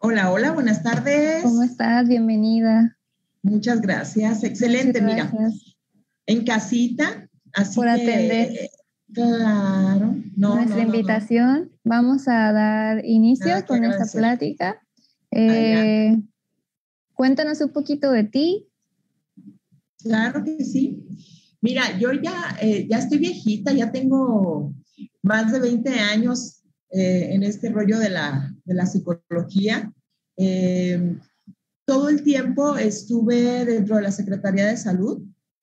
Hola, hola, buenas ¿Cómo tardes. estás? Bienvenida. Muchas gracias. Muchas Excelente, mira, gracias en casita, por así atender que, claro, no, nuestra no, no, no, invitación. Vamos a dar inicio nada que con esta agradecer. plática. Adelante. Eh, Cuéntanos un poquito de ti. Claro que sí. Mira, yo ya estoy viejita, ya tengo más de 20 años en este rollo de la psicología. Eh, Todo el tiempo estuve dentro de la Secretaría de Salud,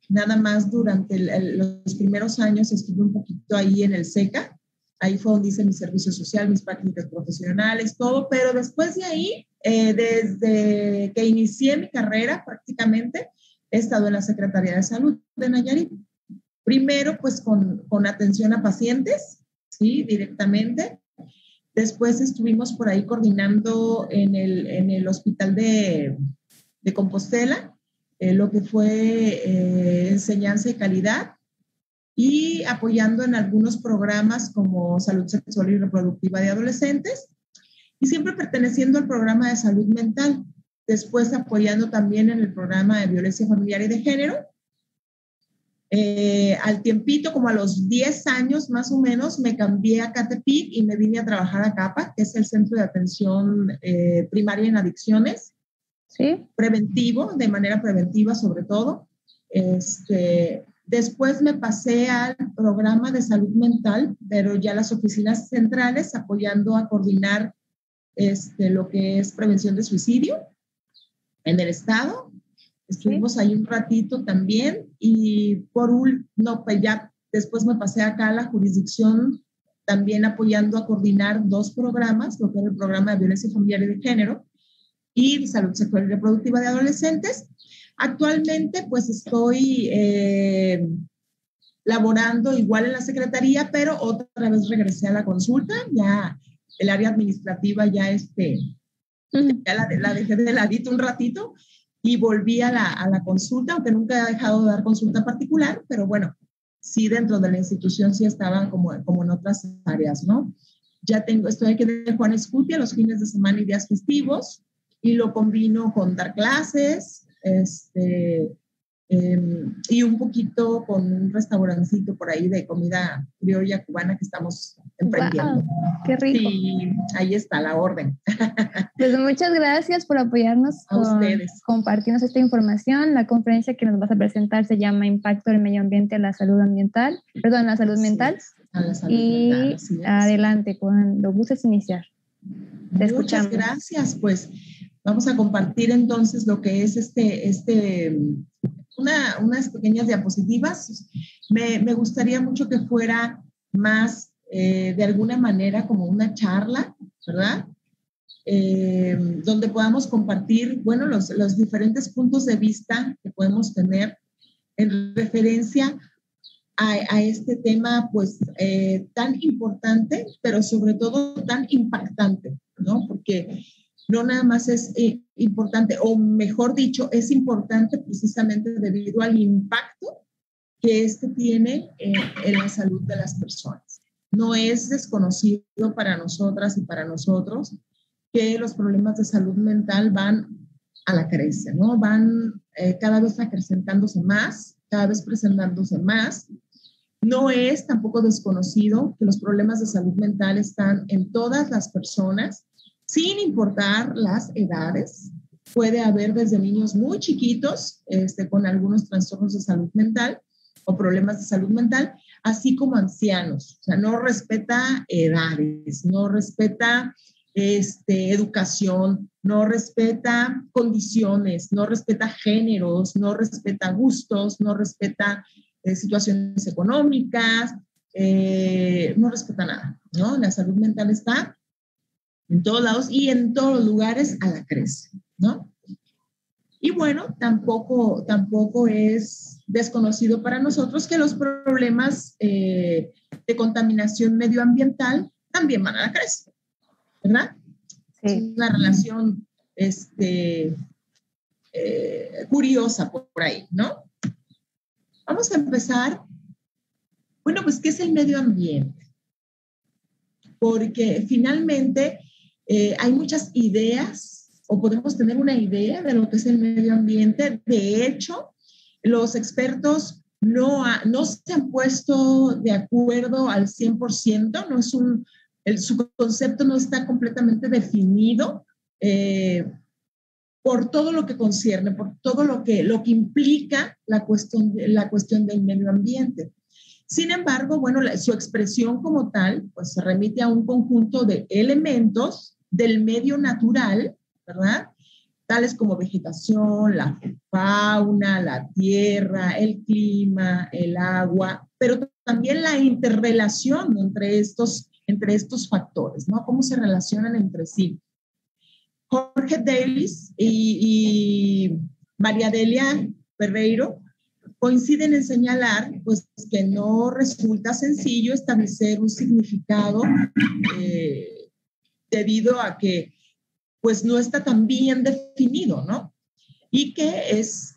nada más durante los primeros años estuve un poquito ahí en el SECA, ahí fue donde hice mi servicio social, mis prácticas profesionales, todo, pero después de ahí, desde que inicié mi carrera prácticamente, he estado en la Secretaría de Salud de Nayarit. Primero, pues con atención a pacientes, ¿sí? Directamente. Después estuvimos por ahí coordinando en el hospital de Compostela, lo que fue enseñanza y calidad y apoyando en algunos programas como salud sexual y reproductiva de adolescentes y siempre perteneciendo al programa de salud mental. Después apoyando también en el programa de violencia familiar y de género. Al tiempito, como a los 10 años más o menos, me cambié a Catepic y me vine a trabajar a CAPA, que es el Centro de Atención Primaria en Adicciones, ¿Sí? preventivo, de manera preventiva sobre todo. Después me pasé al programa de salud mental, pero ya las oficinas centrales apoyando a coordinar lo que es prevención de suicidio en el estado. ¿Sí? Estuvimos ahí un ratito también y no, pues ya después me pasé acá a la jurisdicción también apoyando a coordinar dos programas, lo que era el programa de violencia familiar y de género y salud sexual y reproductiva de adolescentes. Actualmente pues estoy laborando igual en la secretaría, pero otra vez regresé a la consulta, ya el área administrativa ya la dejé de ladito un ratito y volví a la consulta, aunque nunca he dejado de dar consulta particular, pero bueno, sí dentro de la institución sí estaban como en otras áreas, ¿no? Estoy aquí de Juan Escutia los fines de semana y días festivos y lo combino con dar clases, y un poquito con un restaurancito por ahí de comida criolla cubana que estamos emprendiendo. ¡Wow! ¡Qué rico! Sí, ahí está la orden. Pues muchas gracias por apoyarnos A con ustedes. compartirnos esta información. La conferencia que nos vas a presentar se llama Impacto del Medio Ambiente a la Salud Ambiental, perdón, la salud Así mental. es, a la salud mental, Y así es. adelante, cuando gustes iniciar. Te Muchas escuchamos. gracias. Pues vamos a compartir entonces lo que es unas pequeñas diapositivas. Me gustaría mucho que fuera más, de alguna manera, como una charla, ¿verdad? Donde podamos compartir, bueno, los diferentes puntos de vista que podemos tener en referencia a este tema, pues, tan importante, pero sobre todo tan impactante, ¿no? Porque no nada más es importante, o mejor dicho, es importante precisamente debido al impacto que este tiene en la salud de las personas. No es desconocido para nosotras y para nosotros que los problemas de salud mental van a la crece, ¿no? Van cada vez acrecentándose más, cada vez presentándose más. No es tampoco desconocido que los problemas de salud mental están en todas las personas, sin importar las edades. Puede haber desde niños muy chiquitos con algunos trastornos de salud mental o problemas de salud mental, así como ancianos. O sea, no respeta edades, no respeta educación, no respeta condiciones, no respeta géneros, no respeta gustos, no respeta situaciones económicas, no respeta nada, ¿no? La salud mental está en todos lados y en todos los lugares a la crece, ¿no? Y bueno, tampoco es desconocido para nosotros que los problemas de contaminación medioambiental también van a la crece, ¿verdad? Es Sí. una relación curiosa por ahí, ¿no? Vamos a empezar. Bueno, pues, ¿qué es el medio ambiente? Porque finalmente Hay muchas ideas o podemos tener una idea de lo que es el medio ambiente. De hecho, los expertos no se han puesto de acuerdo al 100%, su concepto no está completamente definido por todo lo que concierne, por todo lo que implica la cuestión del medio ambiente. Sin embargo, bueno, su expresión como tal, pues se remite a un conjunto de elementos del medio natural, ¿verdad? Tales como vegetación, la fauna, la tierra, el clima, el agua, pero también la interrelación entre estos factores, ¿no? Cómo se relacionan entre sí. Jorge Davis y María Delia Ferreiro coinciden en señalar pues, que no resulta sencillo establecer un significado debido a que pues no está tan bien definido, ¿no? Y que es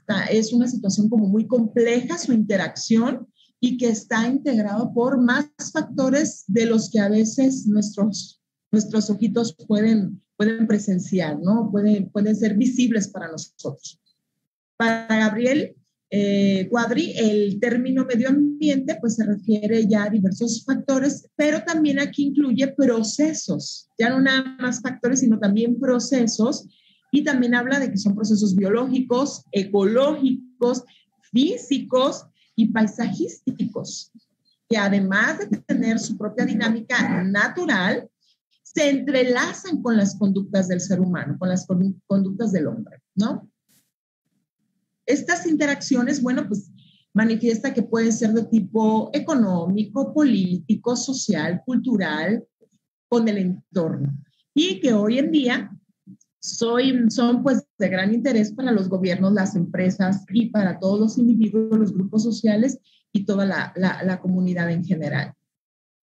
una situación como muy compleja su interacción y que está integrado por más factores de los que a veces nuestros ojitos pueden presenciar, ¿no? Pueden ser visibles para nosotros. Para Gabriel Cuadri, el término medio ambiente pues se refiere ya a diversos factores, pero también aquí incluye procesos, ya no nada más factores, sino también procesos, y también habla de que son procesos biológicos, ecológicos, físicos y paisajísticos, que además de tener su propia dinámica natural, se entrelazan con las conductas del ser humano, con las conductas del hombre, ¿no? Estas interacciones, bueno, pues manifiesta que pueden ser de tipo económico, político, social, cultural, con el entorno. Y que hoy en día son pues de gran interés para los gobiernos, las empresas y para todos los individuos, los grupos sociales y toda la comunidad en general.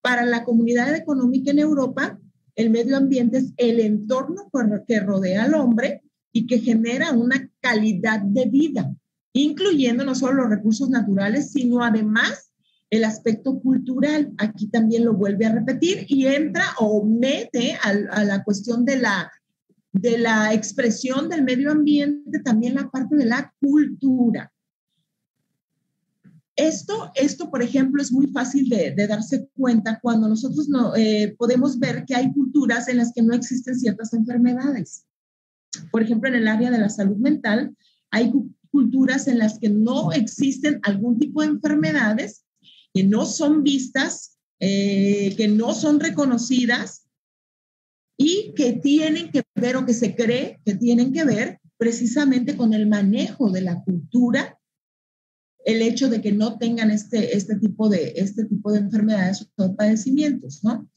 Para la comunidad económica en Europa, el medio ambiente es el entorno que rodea al hombre y que genera una calidad de vida, incluyendo no solo los recursos naturales, sino además el aspecto cultural. Aquí también lo vuelve a repetir y entra o mete a la cuestión de la expresión del medio ambiente, también la parte de la cultura. Esto, por ejemplo, es muy fácil de darse cuenta cuando nosotros podemos ver que hay culturas en las que no existen ciertas enfermedades. Por ejemplo, en el área de la salud mental, hay culturas en las que no existen algún tipo de enfermedades, que no son vistas, que no son reconocidas y que tienen que ver o que se cree que tienen que ver precisamente con el manejo de la cultura, el hecho de que no tengan este tipo de enfermedades o padecimientos, ¿no?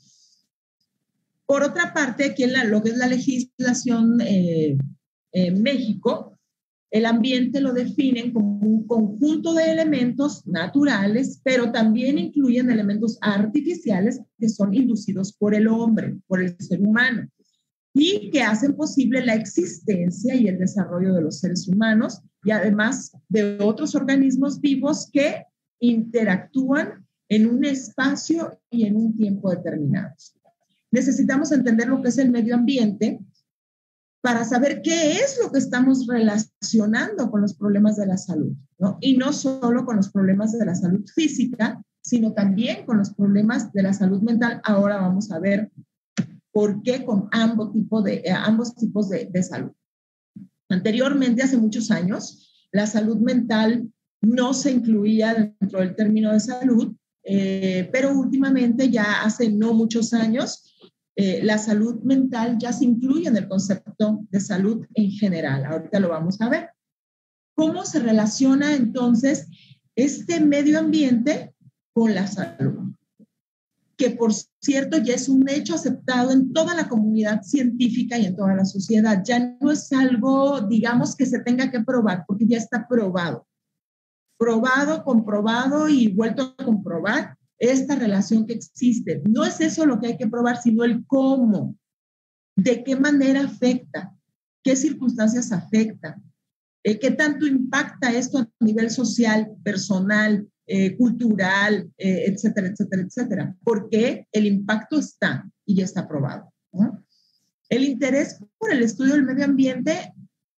Por otra parte, aquí en lo que es la legislación en México, el ambiente lo definen como un conjunto de elementos naturales, pero también incluyen elementos artificiales que son inducidos por el hombre, por el ser humano, y que hacen posible la existencia y el desarrollo de los seres humanos y además de otros organismos vivos que interactúan en un espacio y en un tiempo determinados. Necesitamos entender lo que es el medio ambiente para saber qué es lo que estamos relacionando con los problemas de la salud, ¿no? Y no solo con los problemas de la salud física, sino también con los problemas de la salud mental. Ahora vamos a ver por qué con ambos tipos de salud. Anteriormente, hace muchos años, la salud mental no se incluía dentro del término de salud, pero últimamente, ya hace no muchos años, la salud mental ya se incluye en el concepto de salud en general. Ahorita lo vamos a ver. ¿Cómo se relaciona entonces este medio ambiente con la salud? Que por cierto ya es un hecho aceptado en toda la comunidad científica y en toda la sociedad. Ya no es algo, digamos, que se tenga que probar, porque ya está probado. Probado, comprobado y vuelto a comprobar esta relación que existe. No es eso lo que hay que probar, sino el cómo, de qué manera afecta, qué circunstancias afecta, qué tanto impacta esto a nivel social, personal, cultural, etcétera, etcétera, etcétera. Porque el impacto está y ya está probado, ¿no? El interés por el estudio del medio ambiente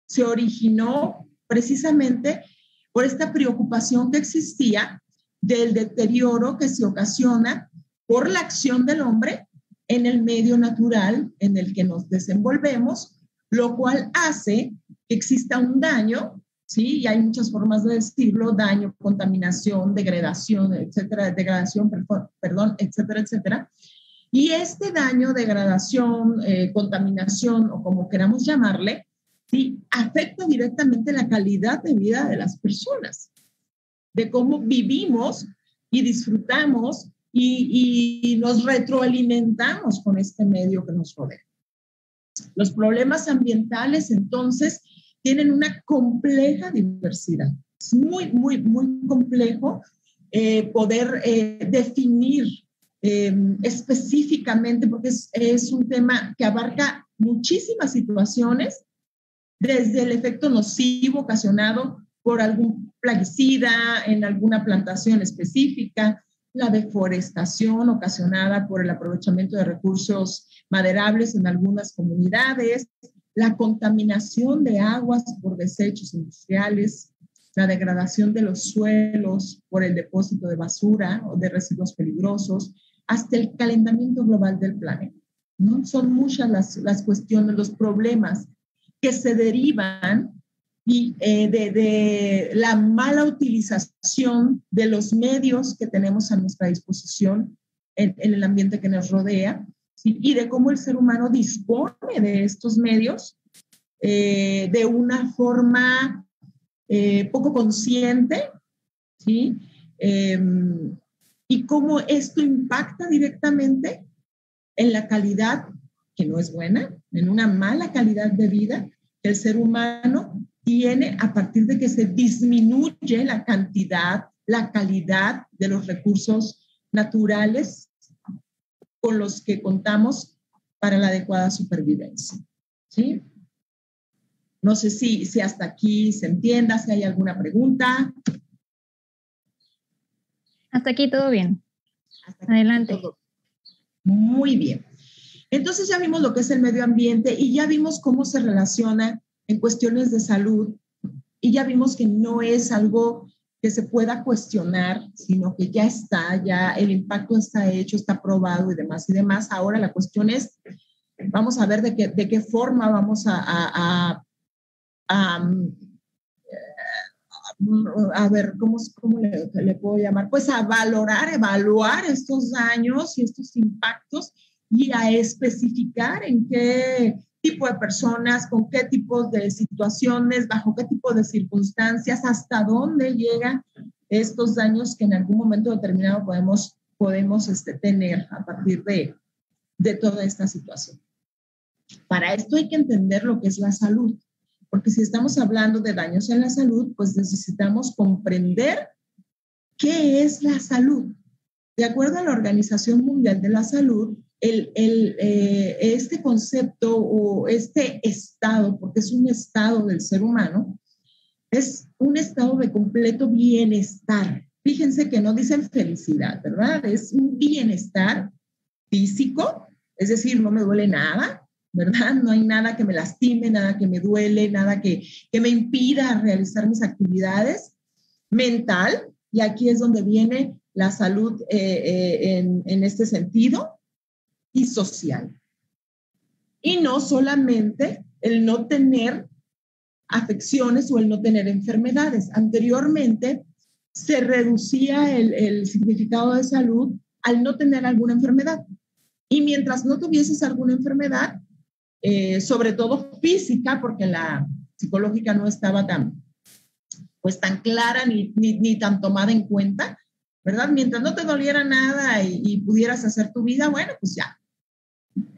se originó precisamente por esta preocupación que existía del deterioro que se ocasiona por la acción del hombre en el medio natural en el que nos desenvolvemos, lo cual hace que exista un daño, ¿sí? Y hay muchas formas de decirlo: daño, contaminación, degradación, etcétera, perdón, etcétera, etcétera. Y este daño, degradación, contaminación, o como queramos llamarle, ¿sí?, afecta directamente la calidad de vida de las personas, de cómo vivimos y disfrutamos y nos retroalimentamos con este medio que nos rodea. Los problemas ambientales, entonces, tienen una compleja diversidad. Es muy, muy, muy complejo poder definir específicamente, porque es un tema que abarca muchísimas situaciones, desde el efecto nocivo ocasionado por algún plaguicida en alguna plantación específica, la deforestación ocasionada por el aprovechamiento de recursos maderables en algunas comunidades, la contaminación de aguas por desechos industriales, la degradación de los suelos por el depósito de basura o de residuos peligrosos, hasta el calentamiento global del planeta, ¿no? Son muchas las cuestiones, los problemas que se derivan de la mala utilización de los medios que tenemos a nuestra disposición en el ambiente que nos rodea, ¿sí?, y de cómo el ser humano dispone de estos medios de una forma poco consciente, ¿sí? Y cómo esto impacta directamente en la calidad, que no es buena, en una mala calidad de vida que el ser humano tiene a partir de que se disminuye la cantidad, la calidad de los recursos naturales con los que contamos para la adecuada supervivencia, ¿sí? No sé si hasta aquí se entienda, si hay alguna pregunta. Hasta aquí todo bien. Adelante. Todo. Muy bien. Entonces ya vimos lo que es el medio ambiente y ya vimos cómo se relaciona en cuestiones de salud, y ya vimos que no es algo que se pueda cuestionar, sino que ya está, ya el impacto está hecho, está probado y demás y demás. Ahora la cuestión es, vamos a ver de qué forma vamos a ver, ¿cómo le puedo llamar? Pues a evaluar estos daños y estos impactos y a especificar en qué tipo de personas, con qué tipo de situaciones, bajo qué tipo de circunstancias, hasta dónde llegan estos daños que en algún momento determinado podemos tener a partir de toda esta situación. Para esto hay que entender lo que es la salud, porque si estamos hablando de daños en la salud, pues necesitamos comprender qué es la salud. De acuerdo a la Organización Mundial de la Salud, este concepto o este estado, porque es un estado del ser humano, es un estado de completo bienestar. Fíjense que no dicen felicidad, ¿verdad? Es un bienestar físico, es decir, no me duele nada, ¿verdad? No hay nada que me lastime, nada que me duele, nada que me impida realizar mis actividades. Mental, y aquí es donde viene la salud en este sentido, y social. Y no solamente el no tener afecciones o el no tener enfermedades. Anteriormente se reducía el significado de salud al no tener alguna enfermedad. Y mientras no tuvieses alguna enfermedad, sobre todo física, porque la psicológica no estaba tan clara ni tan tomada en cuenta, ¿verdad? Mientras no te doliera nada y pudieras hacer tu vida, bueno, pues ya,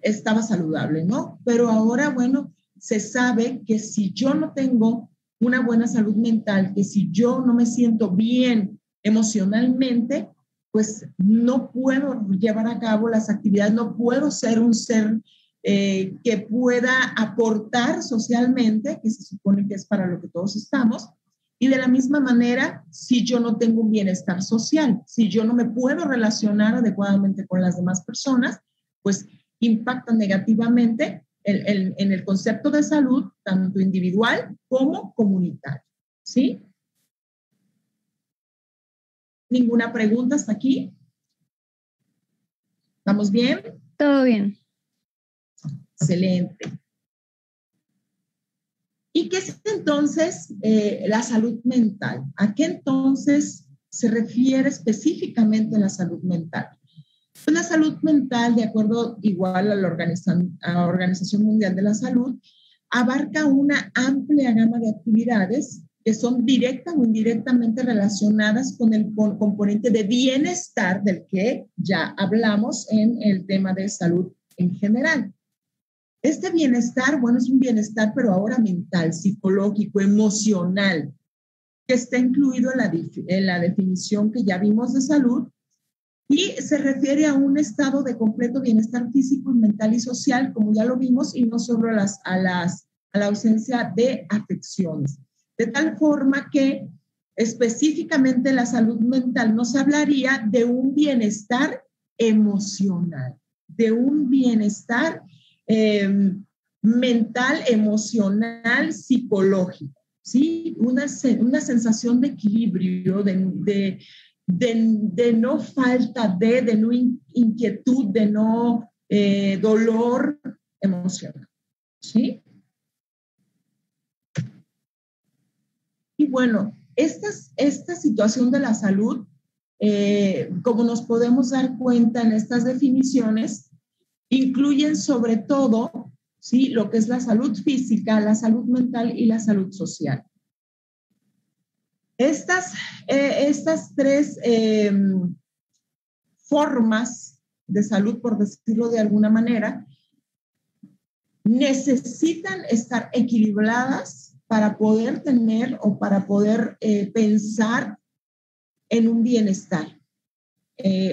estaba saludable, ¿no? Pero ahora, bueno, se sabe que si yo no tengo una buena salud mental, que si yo no me siento bien emocionalmente, pues no puedo llevar a cabo las actividades, no puedo ser un ser que pueda aportar socialmente, que se supone que es para lo que todos estamos. Y de la misma manera, si yo no tengo un bienestar social, si yo no me puedo relacionar adecuadamente con las demás personas, pues impactan negativamente en el concepto de salud, tanto individual como comunitario, ¿sí? ¿Ninguna pregunta hasta aquí? ¿Estamos bien? Todo bien. Excelente. ¿Y qué es entonces la salud mental? ¿A qué entonces se refiere específicamente la salud mental? Pues la salud mental, de acuerdo igual a la Organización Mundial de la Salud, abarca una amplia gama de actividades que son directa o indirectamente relacionadas con el componente de bienestar del que ya hablamos en el tema de salud en general. Este bienestar, bueno, es un bienestar, pero ahora mental, psicológico, emocional, que está incluido en la definición que ya vimos de salud y se refiere a un estado de completo bienestar físico, mental y social, como ya lo vimos, y no solo a la ausencia de afecciones. De tal forma que específicamente la salud mental nos hablaría de un bienestar emocional, de un bienestar mental, emocional, psicológico, ¿sí? Una sensación de equilibrio, de no falta de no inquietud, de no dolor emocional, ¿sí? Y bueno, esta situación de la salud, como nos podemos dar cuenta en estas definiciones, incluyen sobre todo, ¿sí?, lo que es la salud física, la salud mental y la salud social. Estas tres formas de salud, por decirlo de alguna manera, necesitan estar equilibradas para poder tener o para poder pensar en un bienestar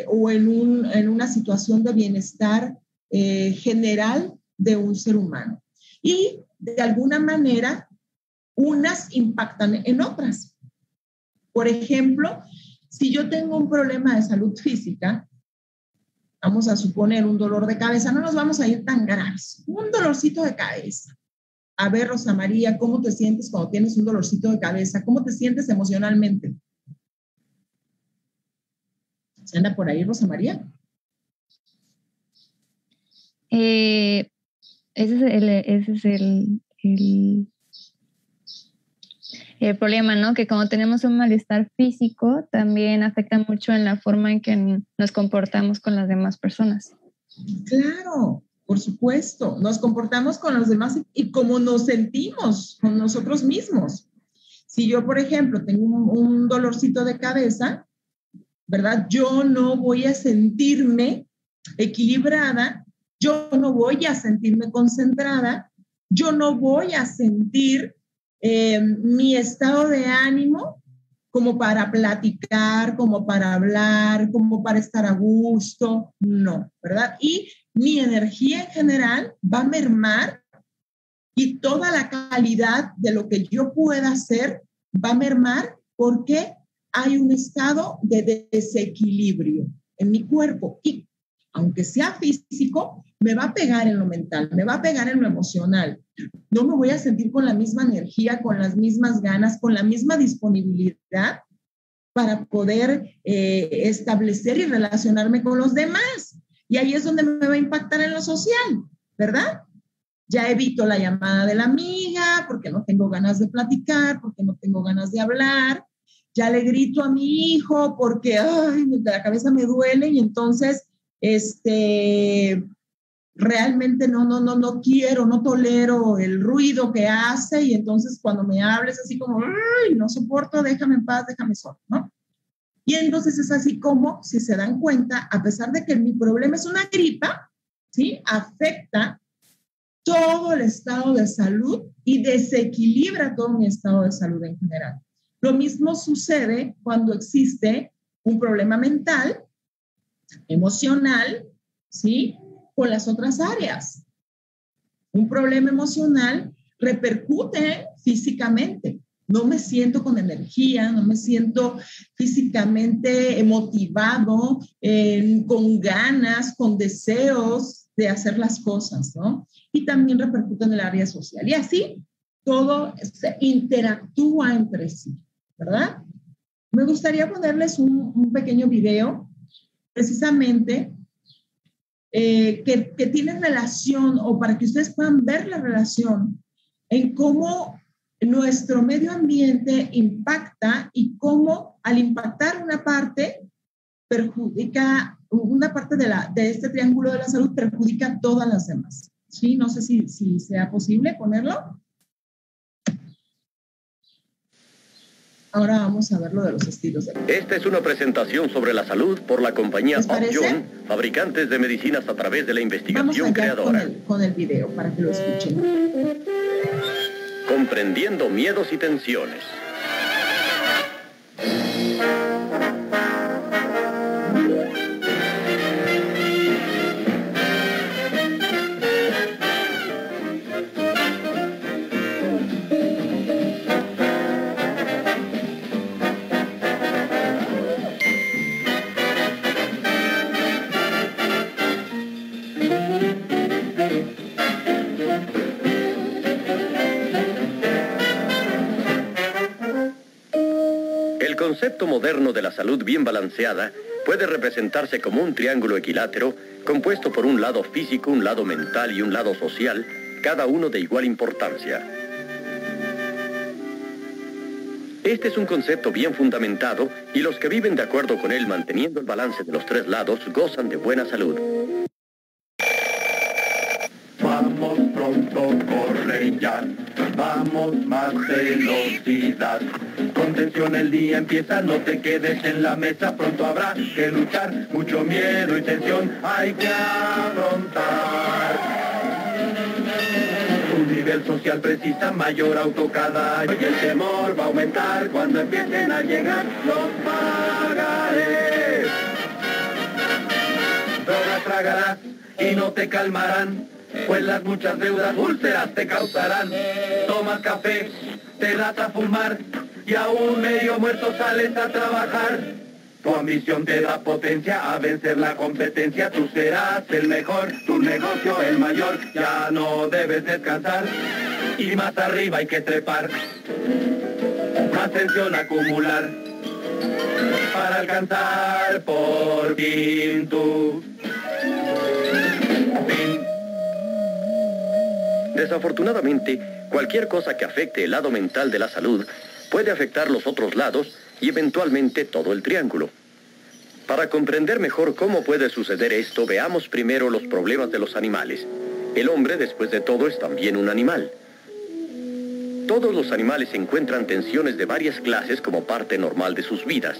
o en una situación de bienestar general de un ser humano. Y de alguna manera, unas impactan en otras. Por ejemplo, si yo tengo un problema de salud física, vamos a suponer un dolor de cabeza, no nos vamos a ir tan graves, un dolorcito de cabeza. A ver, Rosa María, ¿cómo te sientes cuando tienes un dolorcito de cabeza? ¿Cómo te sientes emocionalmente? ¿Se anda por ahí, Rosa María? Ese es el problema, ¿no? Que cuando tenemos un malestar físico, también afecta mucho en la forma en que nos comportamos con las demás personas. Claro, por supuesto. Nos comportamos con los demás y como nos sentimos con nosotros mismos. Si yo, por ejemplo, tengo un dolorcito de cabeza, ¿verdad? Yo no voy a sentirme equilibrada, yo no voy a sentirme concentrada, yo no voy a sentir mi estado de ánimo como para platicar, como para hablar, como para estar a gusto, no, ¿verdad? Y mi energía en general va a mermar y toda la calidad de lo que yo pueda hacer va a mermar porque hay un estado de desequilibrio en mi cuerpo y aunque sea físico, me va a pegar en lo mental, me va a pegar en lo emocional. No me voy a sentir con la misma energía, con las mismas ganas, con la misma disponibilidad para poder establecer y relacionarme con los demás. Y ahí es donde me va a impactar en lo social, ¿verdad? Ya evito la llamada de la amiga porque no tengo ganas de platicar, porque no tengo ganas de hablar. Ya le grito a mi hijo porque ay, la cabeza me duele y entonces realmente no quiero, no tolero el ruido que hace y entonces cuando me hables así como, ay, no soporto, déjame en paz, déjame solo, ¿no? Y entonces es así como, si se dan cuenta, a pesar de que mi problema es una gripa, ¿sí? Afecta todo el estado de salud y desequilibra todo mi estado de salud en general. Lo mismo sucede cuando existe un problema mental, emocional, ¿sí? Con las otras áreas. Un problema emocional repercute físicamente. No me siento con energía, no me siento físicamente motivado, con ganas, con deseos de hacer las cosas, ¿no? Y también repercute en el área social. Y así todo se interactúa entre sí, ¿verdad? Me gustaría ponerles un pequeño video, precisamente, que tiene relación, o para que ustedes puedan ver la relación en cómo nuestro medio ambiente impacta y cómo al impactar una parte perjudica, una parte de este triángulo de la salud perjudica a todas las demás. ¿Sí? No sé si sea posible ponerlo. Ahora vamos a ver lo de los estilos de vida. Esta es una presentación sobre la salud por la compañía Upjohn, fabricantes de medicinas a través de la investigación creadora. Con el video para que lo escuchen. Comprendiendo miedos y tensiones. El concepto moderno de la salud bien balanceada puede representarse como un triángulo equilátero compuesto por un lado físico, un lado mental y un lado social, cada uno de igual importancia. Este es un concepto bien fundamentado y los que viven de acuerdo con él manteniendo el balance de los tres lados gozan de buena salud. Vamos pronto, corre ya, vamos más velocidad. Con tensión el día empieza, no te quedes en la mesa, pronto habrá que luchar, mucho miedo y tensión hay que afrontar. Un nivel social precisa mayor auto cada año y el temor va a aumentar cuando empiecen a llegar los pagarés. Drogas tragarás y no te calmarán, pues las muchas deudas úlceras te causarán. Tomas café, te das a fumar y aún medio muerto sales a trabajar. Tu ambición te da potencia a vencer la competencia. Tú serás el mejor, tu negocio el mayor. Ya no debes descansar y más arriba hay que trepar. Más tensión acumular para alcanzar por fin tu fin. Desafortunadamente, cualquier cosa que afecte el lado mental de la salud puede afectar los otros lados y eventualmente todo el triángulo. Para comprender mejor cómo puede suceder esto, veamos primero los problemas de los animales. El hombre, después de todo, es también un animal. Todos los animales encuentran tensiones de varias clases como parte normal de sus vidas.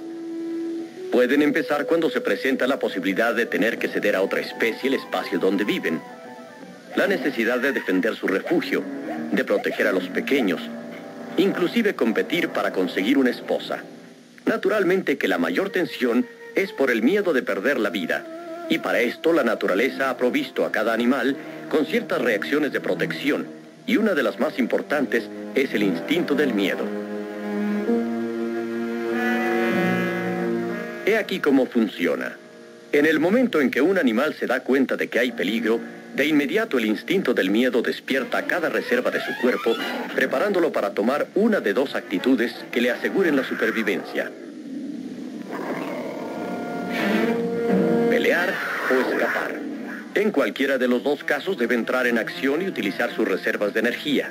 Pueden empezar cuando se presenta la posibilidad de tener que ceder a otra especie el espacio donde viven. La necesidad de defender su refugio, de proteger a los pequeños, inclusive competir para conseguir una esposa. Naturalmente que la mayor tensión es por el miedo de perder la vida, y para esto la naturaleza ha provisto a cada animal con ciertas reacciones de protección, y una de las más importantes es el instinto del miedo. He aquí cómo funciona. En el momento en que un animal se da cuenta de que hay peligro, de inmediato el instinto del miedo despierta cada reserva de su cuerpo, preparándolo para tomar una de dos actitudes que le aseguren la supervivencia: pelear o escapar. En cualquiera de los dos casos debe entrar en acción y utilizar sus reservas de energía.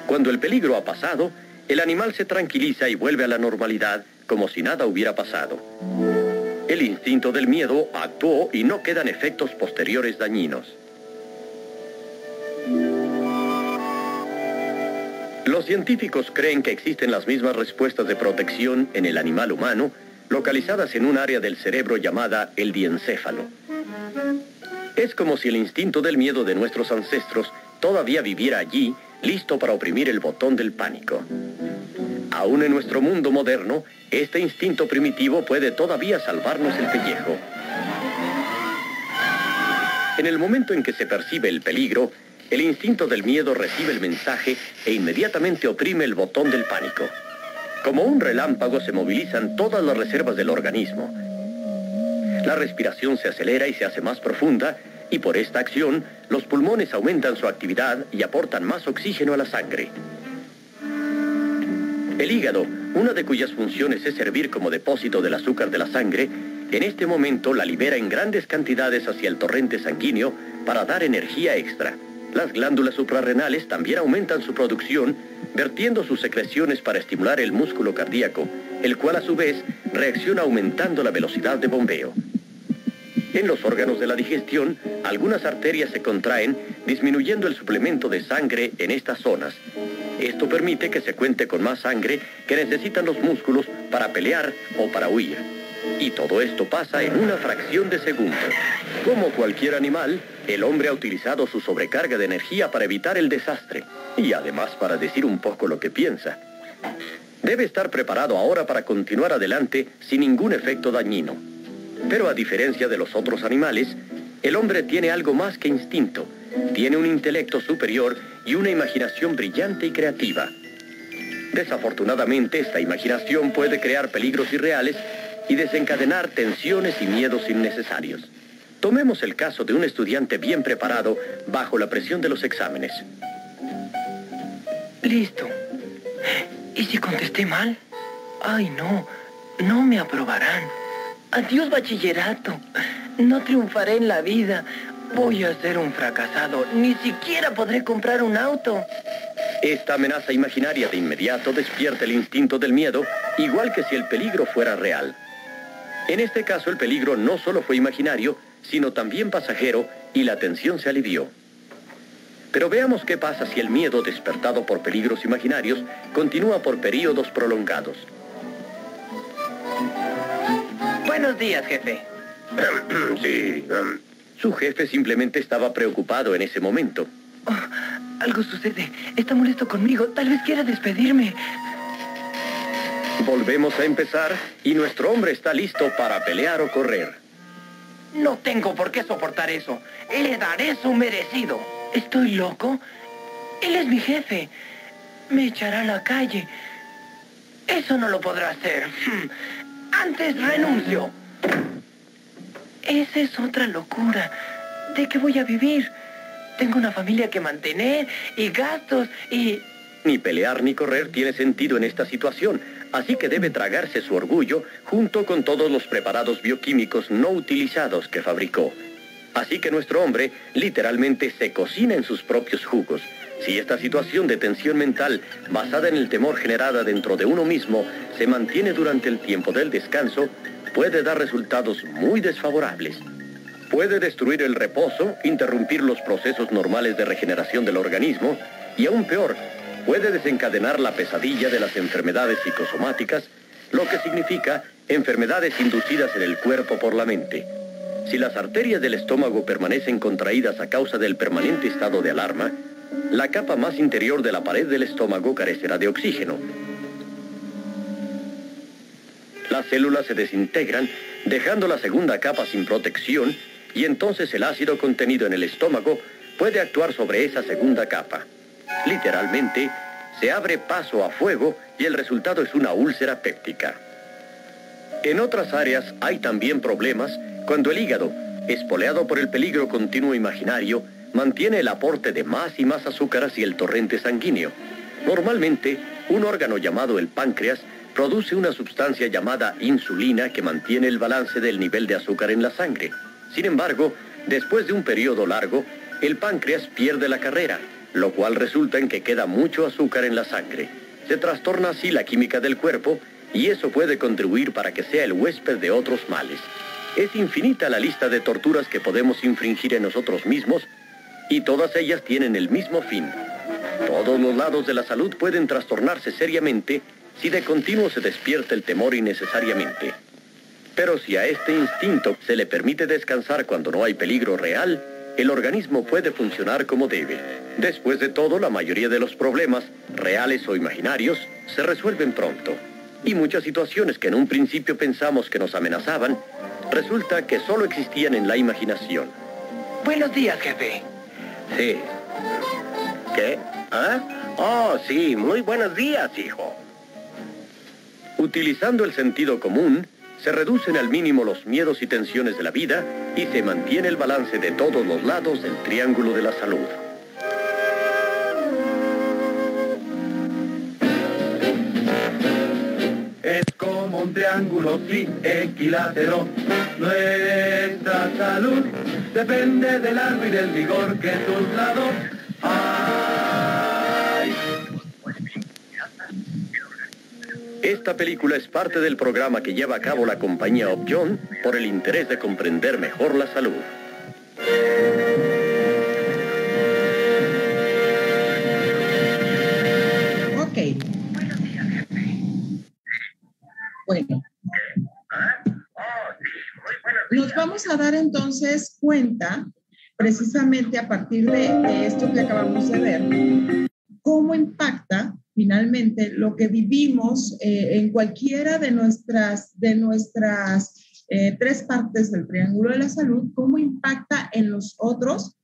Cuando el peligro ha pasado, el animal se tranquiliza y vuelve a la normalidad como si nada hubiera pasado. El instinto del miedo actuó y no quedan efectos posteriores dañinos. Los científicos creen que existen las mismas respuestas de protección en el animal humano, localizadas en un área del cerebro llamada el diencéfalo. Es como si el instinto del miedo de nuestros ancestros todavía viviera allí, listo para oprimir el botón del pánico. Aún en nuestro mundo moderno, este instinto primitivo puede todavía salvarnos el pellejo. En el momento en que se percibe el peligro, el instinto del miedo recibe el mensaje e inmediatamente oprime el botón del pánico. Como un relámpago se movilizan todas las reservas del organismo. La respiración se acelera y se hace más profunda, Y por esta acción, los pulmones aumentan su actividad y aportan más oxígeno a la sangre. El hígado, una de cuyas funciones es servir como depósito del azúcar de la sangre, en este momento la libera en grandes cantidades hacia el torrente sanguíneo para dar energía extra. Las glándulas suprarrenales también aumentan su producción, vertiendo sus secreciones para estimular el músculo cardíaco, el cual a su vez reacciona aumentando la velocidad de bombeo. En los órganos de la digestión, algunas arterias se contraen, disminuyendo el suplemento de sangre en estas zonas. Esto permite que se cuente con más sangre que necesitan los músculos para pelear o para huir. Y todo esto pasa en una fracción de segundo. Como cualquier animal, el hombre ha utilizado su sobrecarga de energía para evitar el desastre y además para decir un poco lo que piensa. Debe estar preparado ahora para continuar adelante sin ningún efecto dañino. Pero a diferencia de los otros animales, el hombre tiene algo más que instinto. Tiene un intelecto superior y una imaginación brillante y creativa. Desafortunadamente, esta imaginación puede crear peligros irreales y desencadenar tensiones y miedos innecesarios. Tomemos el caso de un estudiante bien preparado bajo la presión de los exámenes. Listo. ¿Y si contesté mal? Ay, no. No me aprobarán. Adiós, bachillerato. No triunfaré en la vida. Voy a ser un fracasado. Ni siquiera podré comprar un auto. Esta amenaza imaginaria de inmediato despierta el instinto del miedo, igual que si el peligro fuera real. En este caso, el peligro no solo fue imaginario, sino también pasajero, y la tensión se alivió. Pero veamos qué pasa si el miedo despertado por peligros imaginarios continúa por períodos prolongados. Buenos días, jefe. Sí. Su jefe simplemente estaba preocupado en ese momento. Oh, algo sucede. Está molesto conmigo. Tal vez quiera despedirme. Volvemos a empezar y nuestro hombre está listo para pelear o correr. No tengo por qué soportar eso. Le daré su merecido. ¿Estoy loco? Él es mi jefe. Me echará a la calle. Eso no lo podrá hacer. Antes renuncio. Esa es otra locura. ¿De qué voy a vivir? Tengo una familia que mantener y gastos y... Ni pelear ni correr tiene sentido en esta situación, así que debe tragarse su orgullo junto con todos los preparados bioquímicos no utilizados que fabricó. Así que nuestro hombre literalmente se cocina en sus propios jugos. Si esta situación de tensión mental basada en el temor generada dentro de uno mismo se mantiene durante el tiempo del descanso, puede dar resultados muy desfavorables. Puede destruir el reposo, interrumpir los procesos normales de regeneración del organismo y aún peor, puede desencadenar la pesadilla de las enfermedades psicosomáticas, lo que significa enfermedades inducidas en el cuerpo por la mente. Si las arterias del estómago permanecen contraídas a causa del permanente estado de alarma, la capa más interior de la pared del estómago carecerá de oxígeno. Las células se desintegran, dejando la segunda capa sin protección, y entonces el ácido contenido en el estómago puede actuar sobre esa segunda capa. Literalmente, se abre paso a fuego y el resultado es una úlcera péptica. En otras áreas hay también problemas cuando el hígado, espoleado por el peligro continuo imaginario, mantiene el aporte de más y más azúcar hacia el torrente sanguíneo. Normalmente, un órgano llamado el páncreas produce una sustancia llamada insulina que mantiene el balance del nivel de azúcar en la sangre. Sin embargo, después de un periodo largo, el páncreas pierde la carrera, lo cual resulta en que queda mucho azúcar en la sangre. Se trastorna así la química del cuerpo y eso puede contribuir para que sea el huésped de otros males. Es infinita la lista de torturas que podemos infringir en nosotros mismos y todas ellas tienen el mismo fin. Todos los lados de la salud pueden trastornarse seriamente si de continuo se despierta el temor innecesariamente. Pero si a este instinto se le permite descansar cuando no hay peligro real, el organismo puede funcionar como debe. Después de todo, la mayoría de los problemas, reales o imaginarios, se resuelven pronto. Y muchas situaciones que en un principio pensamos que nos amenazaban, resulta que solo existían en la imaginación. Buenos días, jefe. Sí. ¿Qué? ¿Ah? Oh, sí, muy buenos días, hijo. Utilizando el sentido común, se reducen al mínimo los miedos y tensiones de la vida y se mantiene el balance de todos los lados del triángulo de la salud. Es como un triángulo, sí, equilátero. Nuestra salud depende del largo y del vigor que sus lados hay. Esta película es parte del programa que lleva a cabo la compañía Upjohn por el interés de comprender mejor la salud. Ok. Bueno. Nos vamos a dar entonces cuenta, precisamente a partir de esto que acabamos de ver, cómo impacta finalmente lo que vivimos en cualquiera de nuestras tres partes del triángulo de la salud, cómo impacta en los otros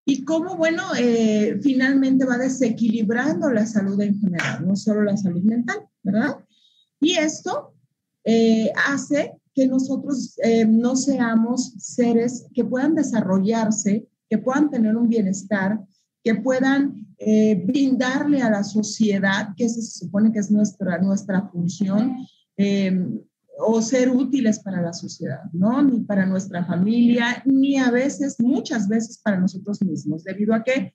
y cómo, bueno, finalmente va desequilibrando la salud en general, no solo la salud mental, ¿verdad? Y esto hace que nosotros no seamos seres que puedan desarrollarse, que puedan tener un bienestar, que puedan brindarle a la sociedad, que se supone que es nuestra función, o ser útiles para la sociedad, ¿no? Ni para nuestra familia, ni a veces, muchas veces para nosotros mismos, debido a que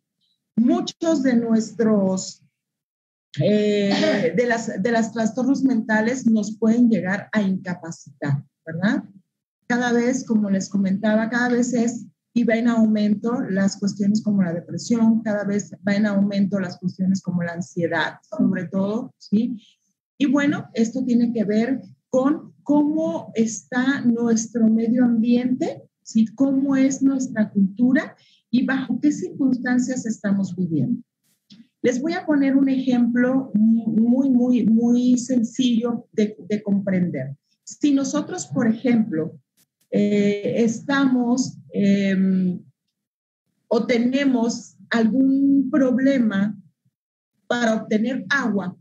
muchos de nuestros, de las trastornos mentales nos pueden llegar a incapacitar, ¿verdad? Cada vez, como les comentaba, cada vez y va en aumento las cuestiones como la depresión, cada vez va en aumento las cuestiones como la ansiedad, sobre todo, ¿sí? Y bueno, esto tiene que ver con cómo está nuestro medio ambiente, ¿sí? Cómo es nuestra cultura y bajo qué circunstancias estamos viviendo. Les voy a poner un ejemplo muy sencillo de comprender. Si nosotros, por ejemplo, estamos o tenemos algún problema para obtener agua,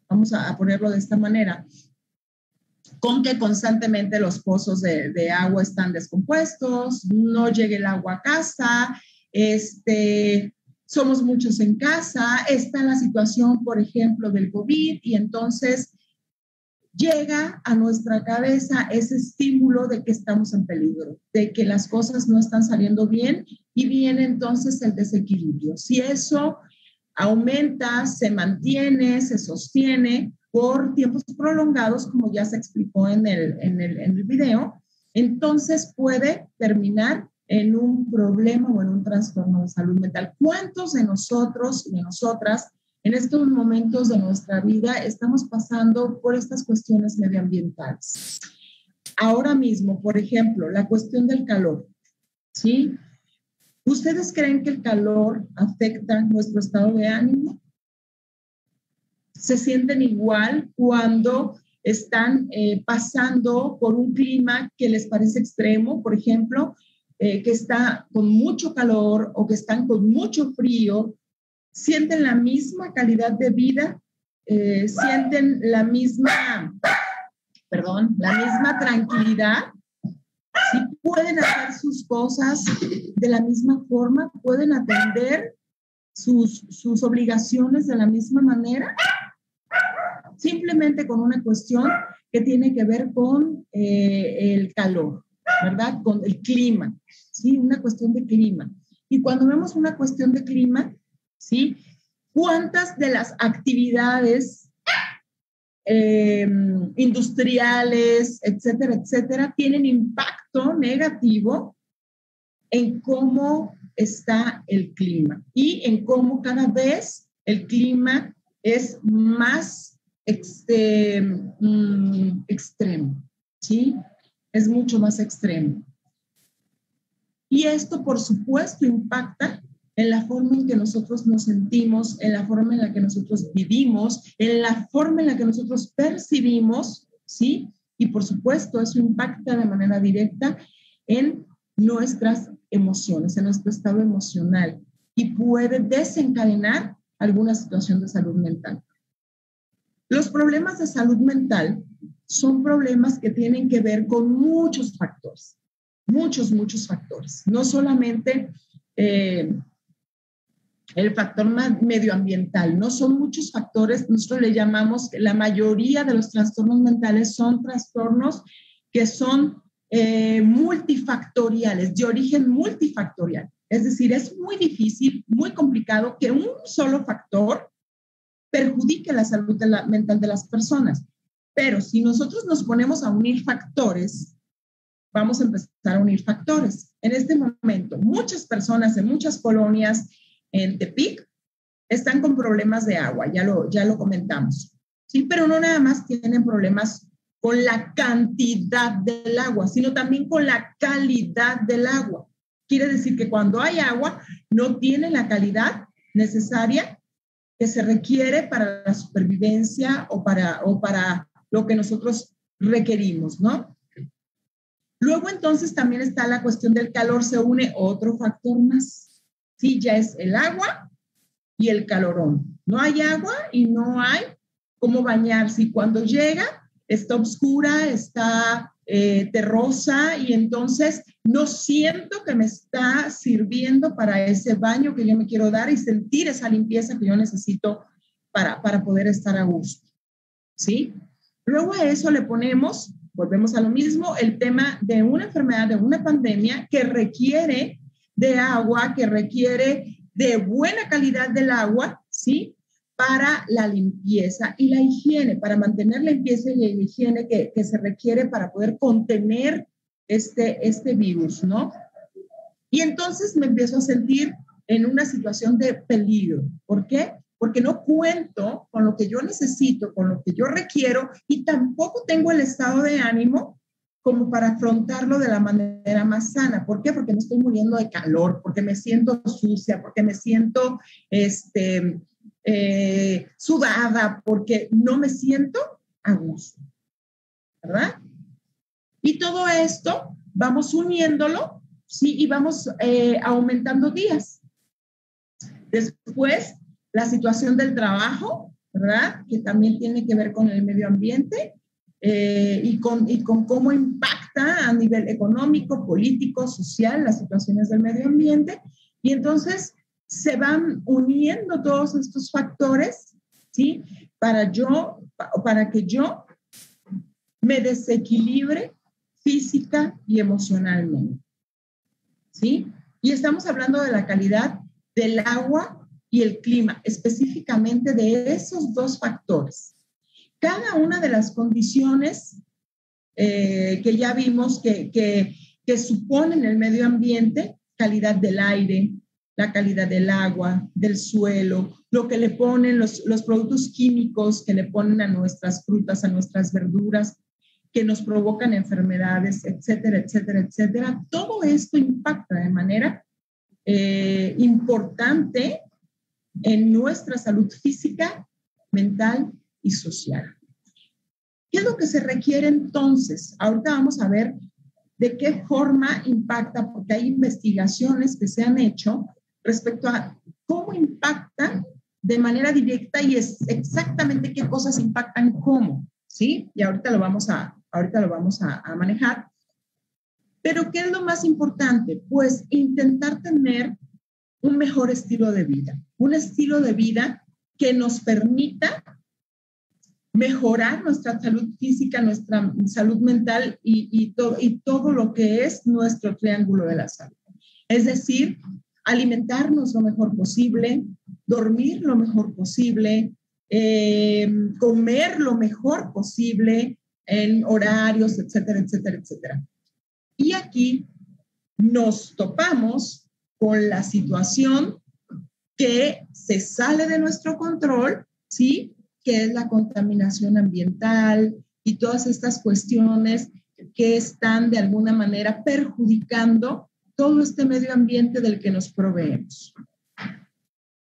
vamos a ponerlo de esta manera, con que constantemente los pozos de agua están descompuestos, no llega el agua a casa, somos muchos en casa, está la situación, por ejemplo, del COVID, y entonces llega a nuestra cabeza ese estímulo de que estamos en peligro, de que las cosas no están saliendo bien, y viene entonces el desequilibrio. Si eso aumenta, se mantiene, se sostiene por tiempos prolongados, como ya se explicó en el video, entonces puede terminar en un problema o en un trastorno de salud mental. ¿Cuántos de nosotros y de nosotras en estos momentos de nuestra vida estamos pasando por estas cuestiones medioambientales? Ahora mismo, por ejemplo, la cuestión del calor, ¿sí? ¿Ustedes creen que el calor afecta nuestro estado de ánimo? ¿Se sienten igual cuando están pasando por un clima que les parece extremo, por ejemplo, que está con mucho calor o que están con mucho frío? ¿Sienten la misma calidad de vida? ¿Sienten la misma tranquilidad? ¿Sí pueden hacer sus cosas de la misma forma? ¿Pueden atender sus obligaciones de la misma manera? Simplemente con una cuestión que tiene que ver con el calor, ¿verdad? Con el clima, ¿sí? Una cuestión de clima. Y cuando vemos una cuestión de clima, ¿sí? ¿Cuántas de las actividades industriales, etcétera, etcétera, tienen impacto negativo en cómo está el clima y en cómo cada vez el clima es más extremo, ¿sí? Es mucho más extremo. Y esto, por supuesto, impacta en la forma en que nosotros nos sentimos, en la forma en la que nosotros vivimos, en la forma en la que nosotros percibimos, ¿sí? Y por supuesto, eso impacta de manera directa en nuestras emociones, en nuestro estado emocional, y puede desencadenar alguna situación de salud mental. Los problemas de salud mental son problemas que tienen que ver con muchos factores, muchos factores. No solamente el factor medioambiental, no son muchos factores. Nosotros le llamamos, la mayoría de los trastornos mentales son trastornos que son multifactoriales, de origen multifactorial. Es decir, es muy difícil, muy complicado que un solo factor perjudique la salud mental de las personas. Pero si nosotros nos ponemos a unir factores, vamos a empezar a unir factores. En este momento, muchas personas en muchas colonias en Tepic están con problemas de agua, ya lo comentamos. Sí, pero no nada más tienen problemas con la cantidad del agua, sino también con la calidad del agua. Quiere decir que cuando hay agua, no tiene la calidad necesaria que se requiere para la supervivencia o para lo que nosotros requerimos, ¿no? Luego, entonces, también está la cuestión del calor, se une otro factor más. Sí, ya es el agua y el calorón. No hay agua y no hay cómo bañarse. Y cuando llega, está oscura, está terrosa, y entonces no siento que me está sirviendo para ese baño que yo me quiero dar y sentir esa limpieza que yo necesito para poder estar a gusto. ¿Sí? Luego a eso le ponemos, volvemos a lo mismo, el tema de una enfermedad, de una pandemia que requiere de agua, que requiere de buena calidad del agua, ¿sí? Para la limpieza y la higiene, para mantener la limpieza y la higiene que se requiere para poder contener este virus, ¿no? Y entonces me empiezo a sentir en una situación de peligro. ¿Por qué? Porque no cuento con lo que yo necesito, con lo que yo requiero, y tampoco tengo el estado de ánimo como para afrontarlo de la manera más sana. ¿Por qué? Porque me estoy muriendo de calor, porque me siento sucia, porque me siento sudada, porque no me siento a gusto, ¿verdad? Y todo esto vamos uniéndolo, ¿sí? Y vamos aumentando días. Después, la situación del trabajo, ¿verdad? Que también tiene que ver con el medio ambiente y con cómo impacta a nivel económico, político, social, las situaciones del medio ambiente. Y entonces se van uniendo todos estos factores, ¿sí? Para que yo me desequilibre física y emocionalmente, ¿sí? Y estamos hablando de la calidad del agua y el clima, específicamente de esos dos factores. Cada una de las condiciones que ya vimos que suponen el medio ambiente, calidad del aire, la calidad del agua, del suelo, lo que le ponen los productos químicos que le ponen a nuestras frutas, a nuestras verduras, que nos provocan enfermedades, etcétera, etcétera, etcétera. Todo esto impacta de manera importante en nuestra salud física, mental y social. ¿Qué es lo que se requiere entonces? Ahorita vamos a ver de qué forma impacta, porque hay investigaciones que se han hecho respecto a cómo impacta de manera directa y es exactamente qué cosas impactan cómo, ¿sí? Y ahorita lo vamos a manejar. Pero ¿qué es lo más importante? Pues intentar tener un mejor estilo de vida, un estilo de vida que nos permita mejorar nuestra salud física, nuestra salud mental y todo lo que es nuestro triángulo de la salud. Es decir, alimentarnos lo mejor posible, dormir lo mejor posible, comer lo mejor posible en horarios, etcétera, etcétera, etcétera. Y aquí nos topamos con la situación que se sale de nuestro control, ¿sí? Que es la contaminación ambiental y todas estas cuestiones que están de alguna manera perjudicando todo este medio ambiente del que nos proveemos.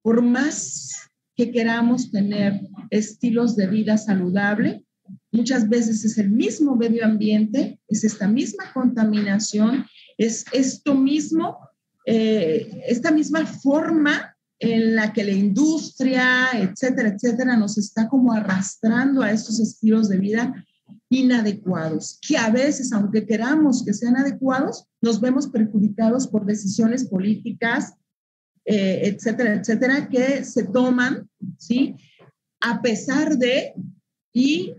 Por más que queramos tener estilos de vida saludable, muchas veces es el mismo medio ambiente, es esta misma contaminación, es esto mismo, esta misma forma en la que la industria, etcétera, etcétera, nos está como arrastrando a estos estilos de vida inadecuados, que a veces, aunque queramos que sean adecuados, nos vemos perjudicados por decisiones políticas, etcétera, etcétera, que se toman, ¿sí? A pesar de y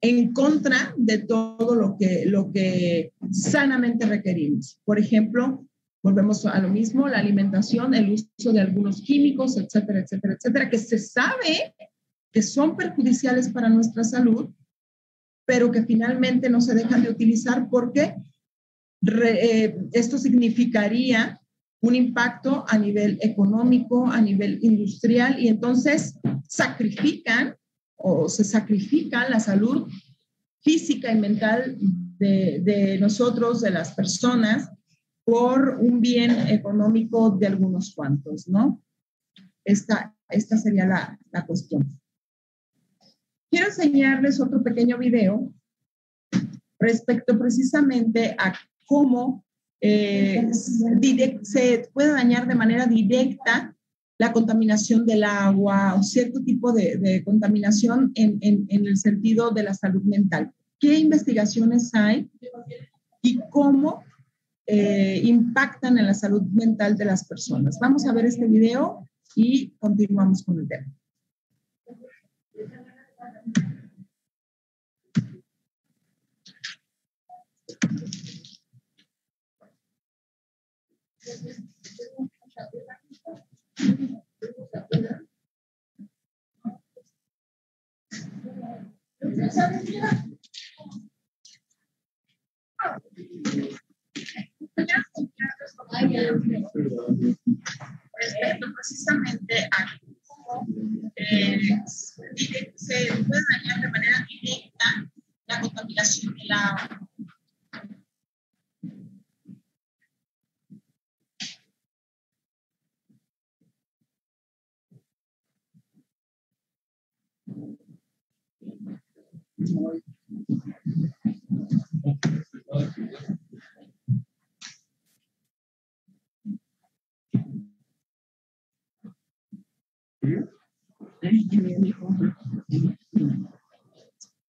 en contra de todo lo que sanamente requerimos. Por ejemplo, volvemos a lo mismo, la alimentación, el uso de algunos químicos, etcétera, etcétera, etcétera, que se sabe que son perjudiciales para nuestra salud, pero que finalmente no se dejan de utilizar porque esto significaría un impacto a nivel económico, a nivel industrial, y entonces sacrifican o se sacrifica la salud física y mental de nosotros, de las personas, por un bien económico de algunos cuantos, ¿no? Esta sería la cuestión. Quiero enseñarles otro pequeño video respecto precisamente a cómo se puede dañar de manera directa la contaminación del agua o cierto tipo de contaminación en el sentido de la salud mental. ¿Qué investigaciones hay y cómo impactan en la salud mental de las personas? Vamos a ver este video y continuamos con el tema. Respecto precisamente a cómo se puede dañar de manera directa la contaminación del agua.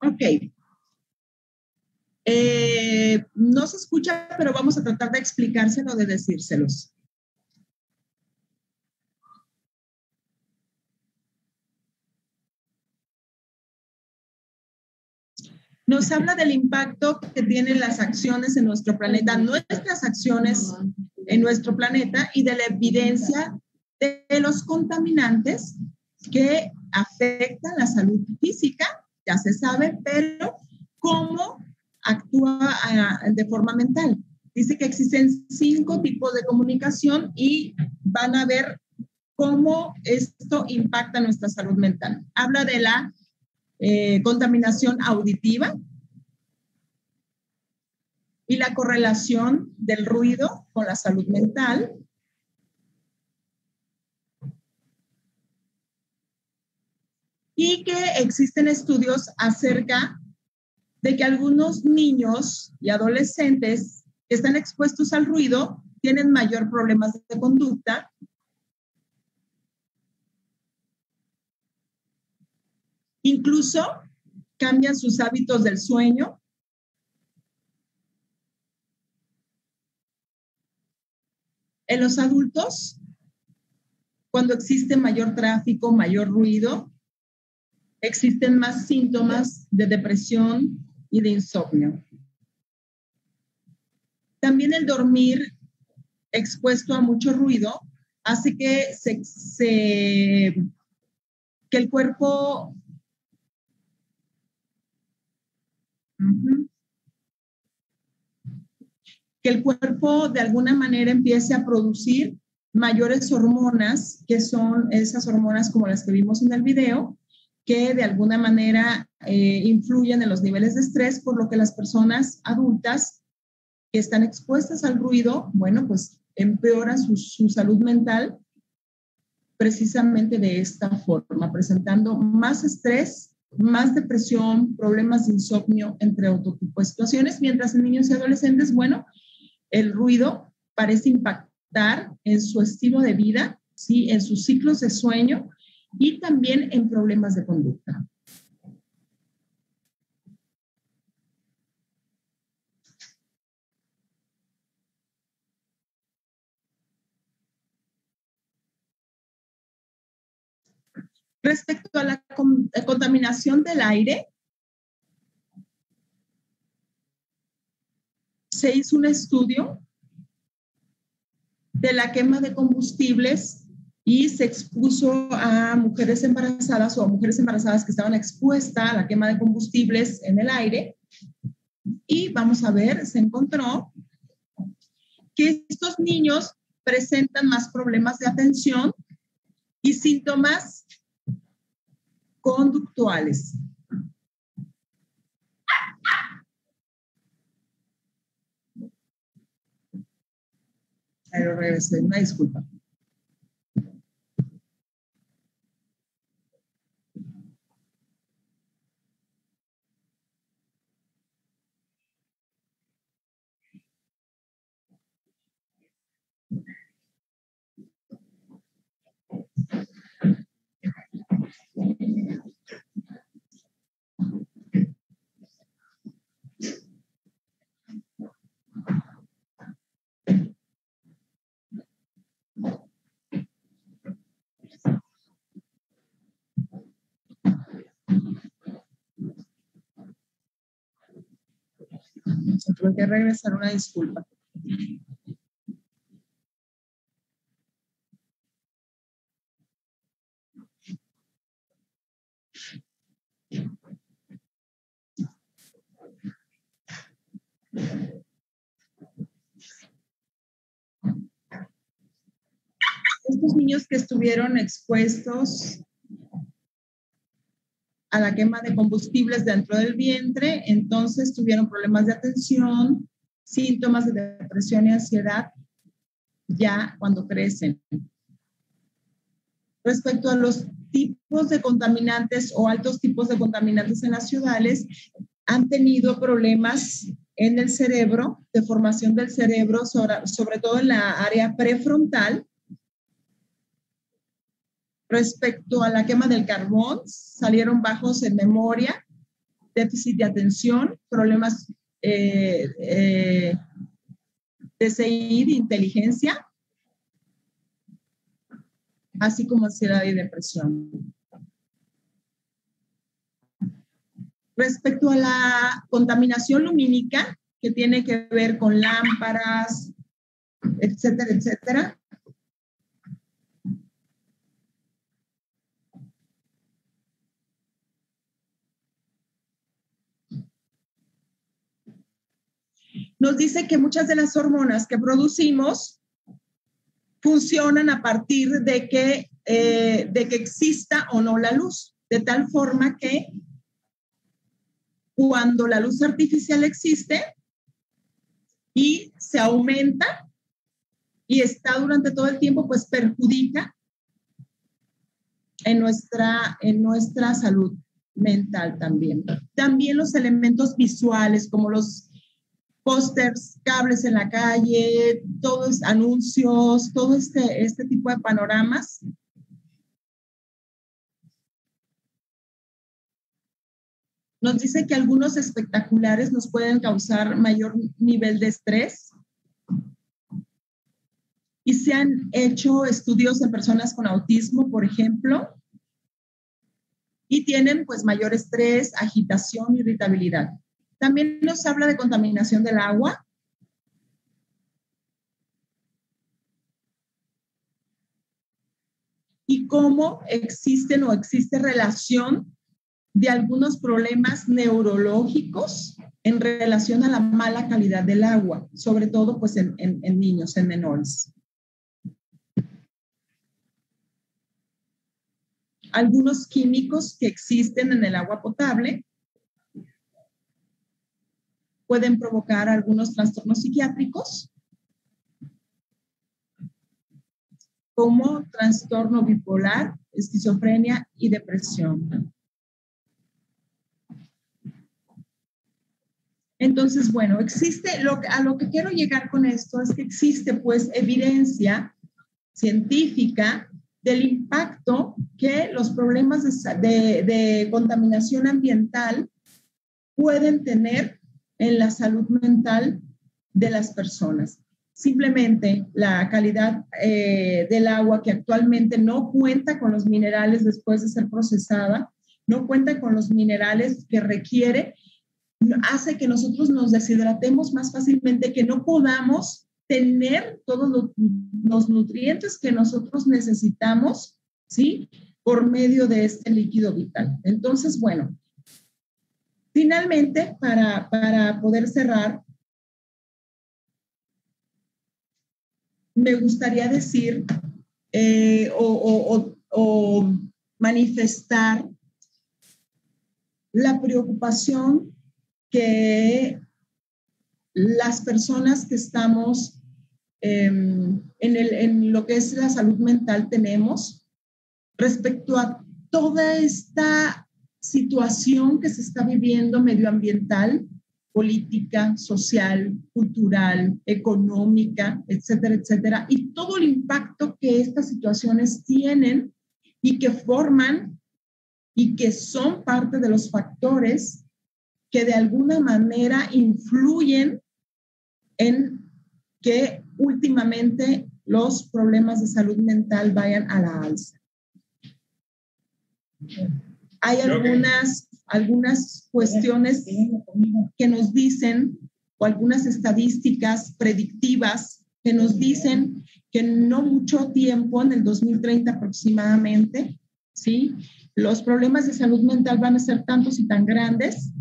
Ok. No se escucha, pero vamos a tratar de explicárselo, de decírselos. Nos habla del impacto que tienen las acciones en nuestro planeta, nuestras acciones en nuestro planeta, y de la evidencia de los contaminantes que afectan la salud física, ya se sabe, pero cómo actúa de forma mental. Dice que existen 5 tipos de comunicación y van a ver cómo esto impacta nuestra salud mental. Habla de la contaminación auditiva y la correlación del ruido con la salud mental. Y que existen estudios acerca de que algunos niños y adolescentes que están expuestos al ruido tienen mayor problemas de conducta. Incluso cambian sus hábitos del sueño. En los adultos, cuando existe mayor tráfico, mayor ruido, existen más síntomas de depresión y de insomnio. También el dormir expuesto a mucho ruido hace que que el cuerpo de alguna manera empiece a producir mayores hormonas, que son esas hormonas como las que vimos en el video, que de alguna manera influyen en los niveles de estrés, por lo que las personas adultas que están expuestas al ruido, bueno, pues empeoran su salud mental precisamente de esta forma, presentando más estrés, más depresión, problemas de insomnio, entre otro tipo de situaciones, mientras en niños y adolescentes, bueno, el ruido parece impactar en su estilo de vida, ¿sí? En sus ciclos de sueño y también en problemas de conducta. Respecto a la contaminación del aire, se hizo un estudio de la quema de combustibles y se expuso a mujeres embarazadas o a mujeres embarazadas que estaban expuestas a la quema de combustibles en el aire. Y vamos a ver, se encontró que estos niños presentan más problemas de atención y síntomas conductuales. Ahí lo regresé, una disculpa. Tuve que regresar, una disculpa. Estos niños que estuvieron expuestos a la quema de combustibles dentro del vientre, entonces tuvieron problemas de atención, síntomas de depresión y ansiedad ya cuando crecen. Respecto a los tipos de contaminantes o altos tipos de contaminantes en las ciudades, han tenido problemas en el cerebro, deformación del cerebro, sobre todo en la área prefrontal. Respecto a la quema del carbón, salieron bajos en memoria, déficit de atención, problemas de CI, de inteligencia, así como ansiedad y depresión. Respecto a la contaminación lumínica, que tiene que ver con lámparas, etcétera, etcétera, nos dice que muchas de las hormonas que producimos funcionan a partir de que exista o no la luz, de tal forma que cuando la luz artificial existe y se aumenta y está durante todo el tiempo, pues perjudica en nuestra salud mental también. También los elementos visuales, como los pósters, cables en la calle, todos anuncios, todo este tipo de panoramas. Nos dice que algunos espectaculares nos pueden causar mayor nivel de estrés. Y se han hecho estudios en personas con autismo, por ejemplo, y tienen pues mayor estrés, agitación, irritabilidad. También nos habla de contaminación del agua. Y cómo existe relación de algunos problemas neurológicos en relación a la mala calidad del agua, sobre todo pues en niños, en menores. Algunos químicos que existen en el agua potable pueden provocar algunos trastornos psiquiátricos, como trastorno bipolar, esquizofrenia y depresión. Entonces, bueno, a lo que quiero llegar con esto es que existe pues evidencia científica del impacto que los problemas de contaminación ambiental pueden tener en la salud mental de las personas. simplemente la calidad del agua, que actualmente no cuenta con los minerales después de ser procesada, no cuenta con los minerales que requiere, hace que nosotros nos deshidratemos más fácilmente, que no podamos tener todos los nutrientes que nosotros necesitamos, ¿sí? Por medio de este líquido vital. Entonces, bueno, finalmente, para poder cerrar, me gustaría decir o manifestar la preocupación que las personas que estamos en lo que es la salud mental tenemos respecto a toda esta situación que se está viviendo medioambiental, política, social, cultural, económica, etcétera, etcétera, y todo el impacto que estas situaciones tienen y que forman y que son parte de los factores que de alguna manera influyen en que últimamente los problemas de salud mental vayan a la alza. Hay algunas cuestiones que nos dicen, o algunas estadísticas predictivas que nos dicen que en no mucho tiempo, en el 2030 aproximadamente, ¿sí?, los problemas de salud mental van a ser tantos y tan grandes,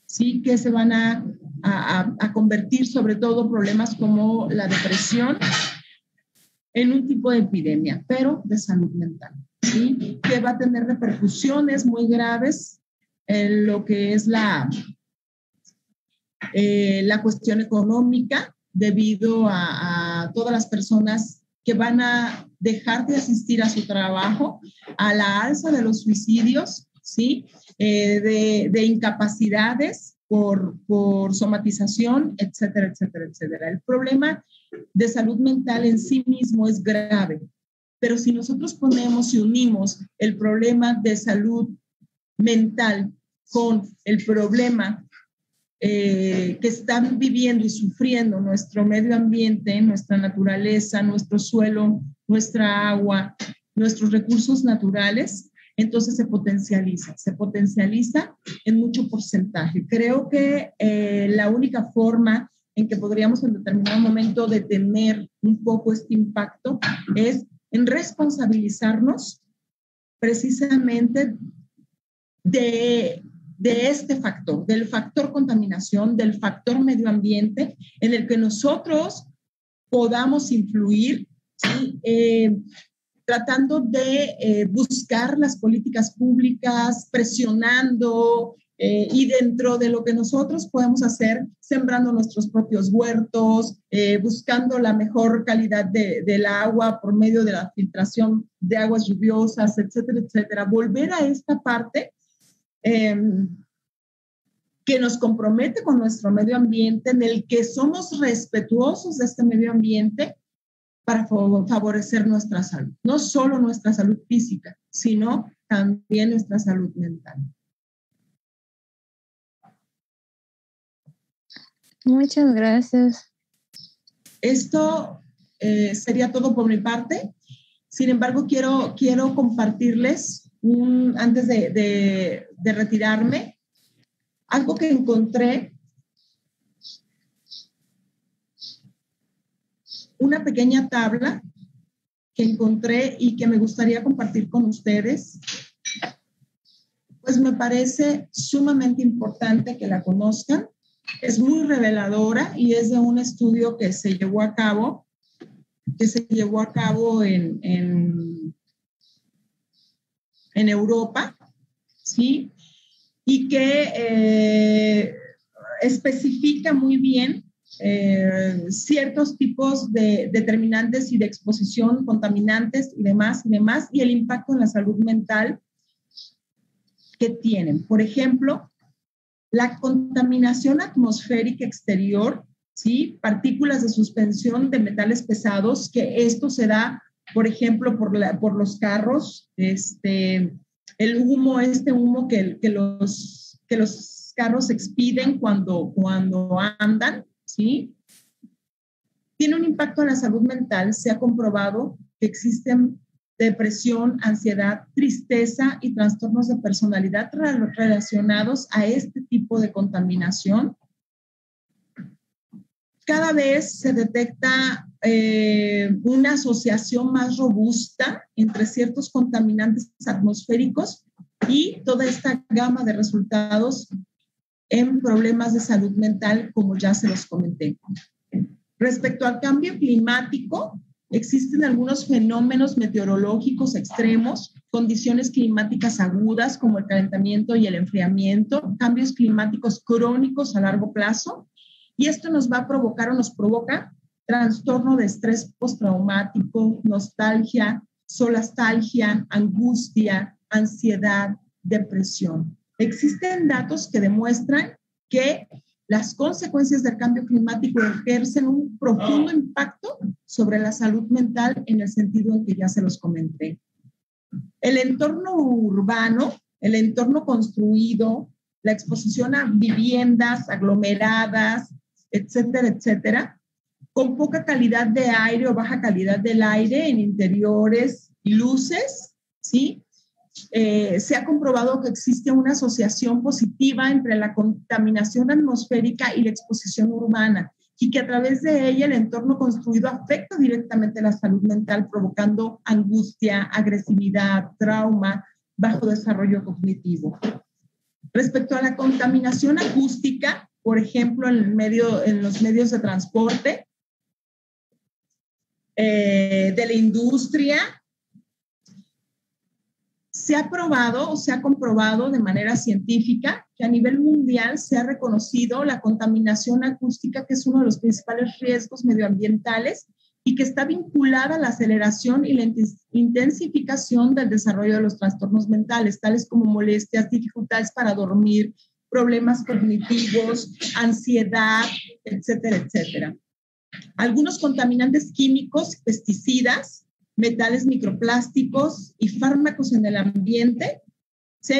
¿sí?, que se van a convertir sobre todo problemas como la depresión en un tipo de epidemia, pero de salud mental, ¿sí?, que va a tener repercusiones muy graves en lo que es la cuestión económica, debido a todas las personas que van a dejar de asistir a su trabajo, a la alza de los suicidios, ¿sí?, de incapacidades por somatización, etcétera, etcétera, etcétera. El problema de salud mental en sí mismo es grave, pero si nosotros ponemos y unimos el problema de salud mental con el problema que están viviendo y sufriendo nuestro medio ambiente, nuestra naturaleza, nuestro suelo, nuestra agua, nuestros recursos naturales, entonces se potencializa en mucho porcentaje. Creo que la única forma en que podríamos en determinado momento detener un poco este impacto es en responsabilizarnos precisamente de este factor, del factor contaminación, del factor medio ambiente, en el que nosotros podamos influir, ¿sí?, tratando de buscar las políticas públicas, presionando y dentro de lo que nosotros podemos hacer, sembrando nuestros propios huertos, buscando la mejor calidad del agua por medio de la filtración de aguas lluviosas, etcétera, etcétera. Volver a esta parte que nos compromete con nuestro medio ambiente, en el que somos respetuosos de este medio ambiente para favorecer nuestra salud. No solo nuestra salud física, sino también nuestra salud mental. Muchas gracias. Esto sería todo por mi parte. Sin embargo, quiero compartirles, antes de retirarme, algo que encontré, una pequeña tabla que encontré y que me gustaría compartir con ustedes. Pues me parece sumamente importante que la conozcan. Es muy reveladora y es de un estudio que se llevó a cabo en Europa, ¿sí? Y que especifica muy bien ciertos tipos de determinantes y de exposición, contaminantes y demás, y el impacto en la salud mental que tienen. Por ejemplo, la contaminación atmosférica exterior, ¿sí?, partículas de suspensión de metales pesados, que esto se da, por ejemplo, por los carros, el humo que los carros expiden cuando andan, ¿sí? tiene un impacto en la salud mental. Se ha comprobado que existen depresión, ansiedad, tristeza y trastornos de personalidad relacionados a este tipo de contaminación. Cada vez se detecta una asociación más robusta entre ciertos contaminantes atmosféricos y toda esta gama de resultados en problemas de salud mental, como ya se los comenté. Respecto al cambio climático, existen algunos fenómenos meteorológicos extremos, condiciones climáticas agudas como el calentamiento y el enfriamiento, cambios climáticos crónicos a largo plazo, y esto nos va a provocar o nos provoca trastorno de estrés postraumático, nostalgia, solastalgia, angustia, ansiedad, depresión. Existen datos que demuestran que las consecuencias del cambio climático ejercen un profundo impacto sobre la salud mental en el sentido en que ya se los comenté. El entorno urbano, el entorno construido, la exposición a viviendas aglomeradas, etcétera, etcétera, con poca calidad de aire o baja calidad del aire en interiores y luces, ¿sí? Se ha comprobado que existe una asociación positiva entre la contaminación atmosférica y la exposición urbana y que a través de ella el entorno construido afecta directamente la salud mental, provocando angustia, agresividad, trauma, bajo desarrollo cognitivo. Respecto a la contaminación acústica, por ejemplo, en los medios de transporte, de la industria, se ha probado o se ha comprobado de manera científica que a nivel mundial se ha reconocido la contaminación acústica, que es uno de los principales riesgos medioambientales y que está vinculada a la aceleración y la intensificación del desarrollo de los trastornos mentales, tales como molestias, dificultades para dormir, problemas cognitivos, ansiedad, etcétera, etcétera. Algunos contaminantes químicos, pesticidas, metales microplásticos y fármacos en el ambiente, se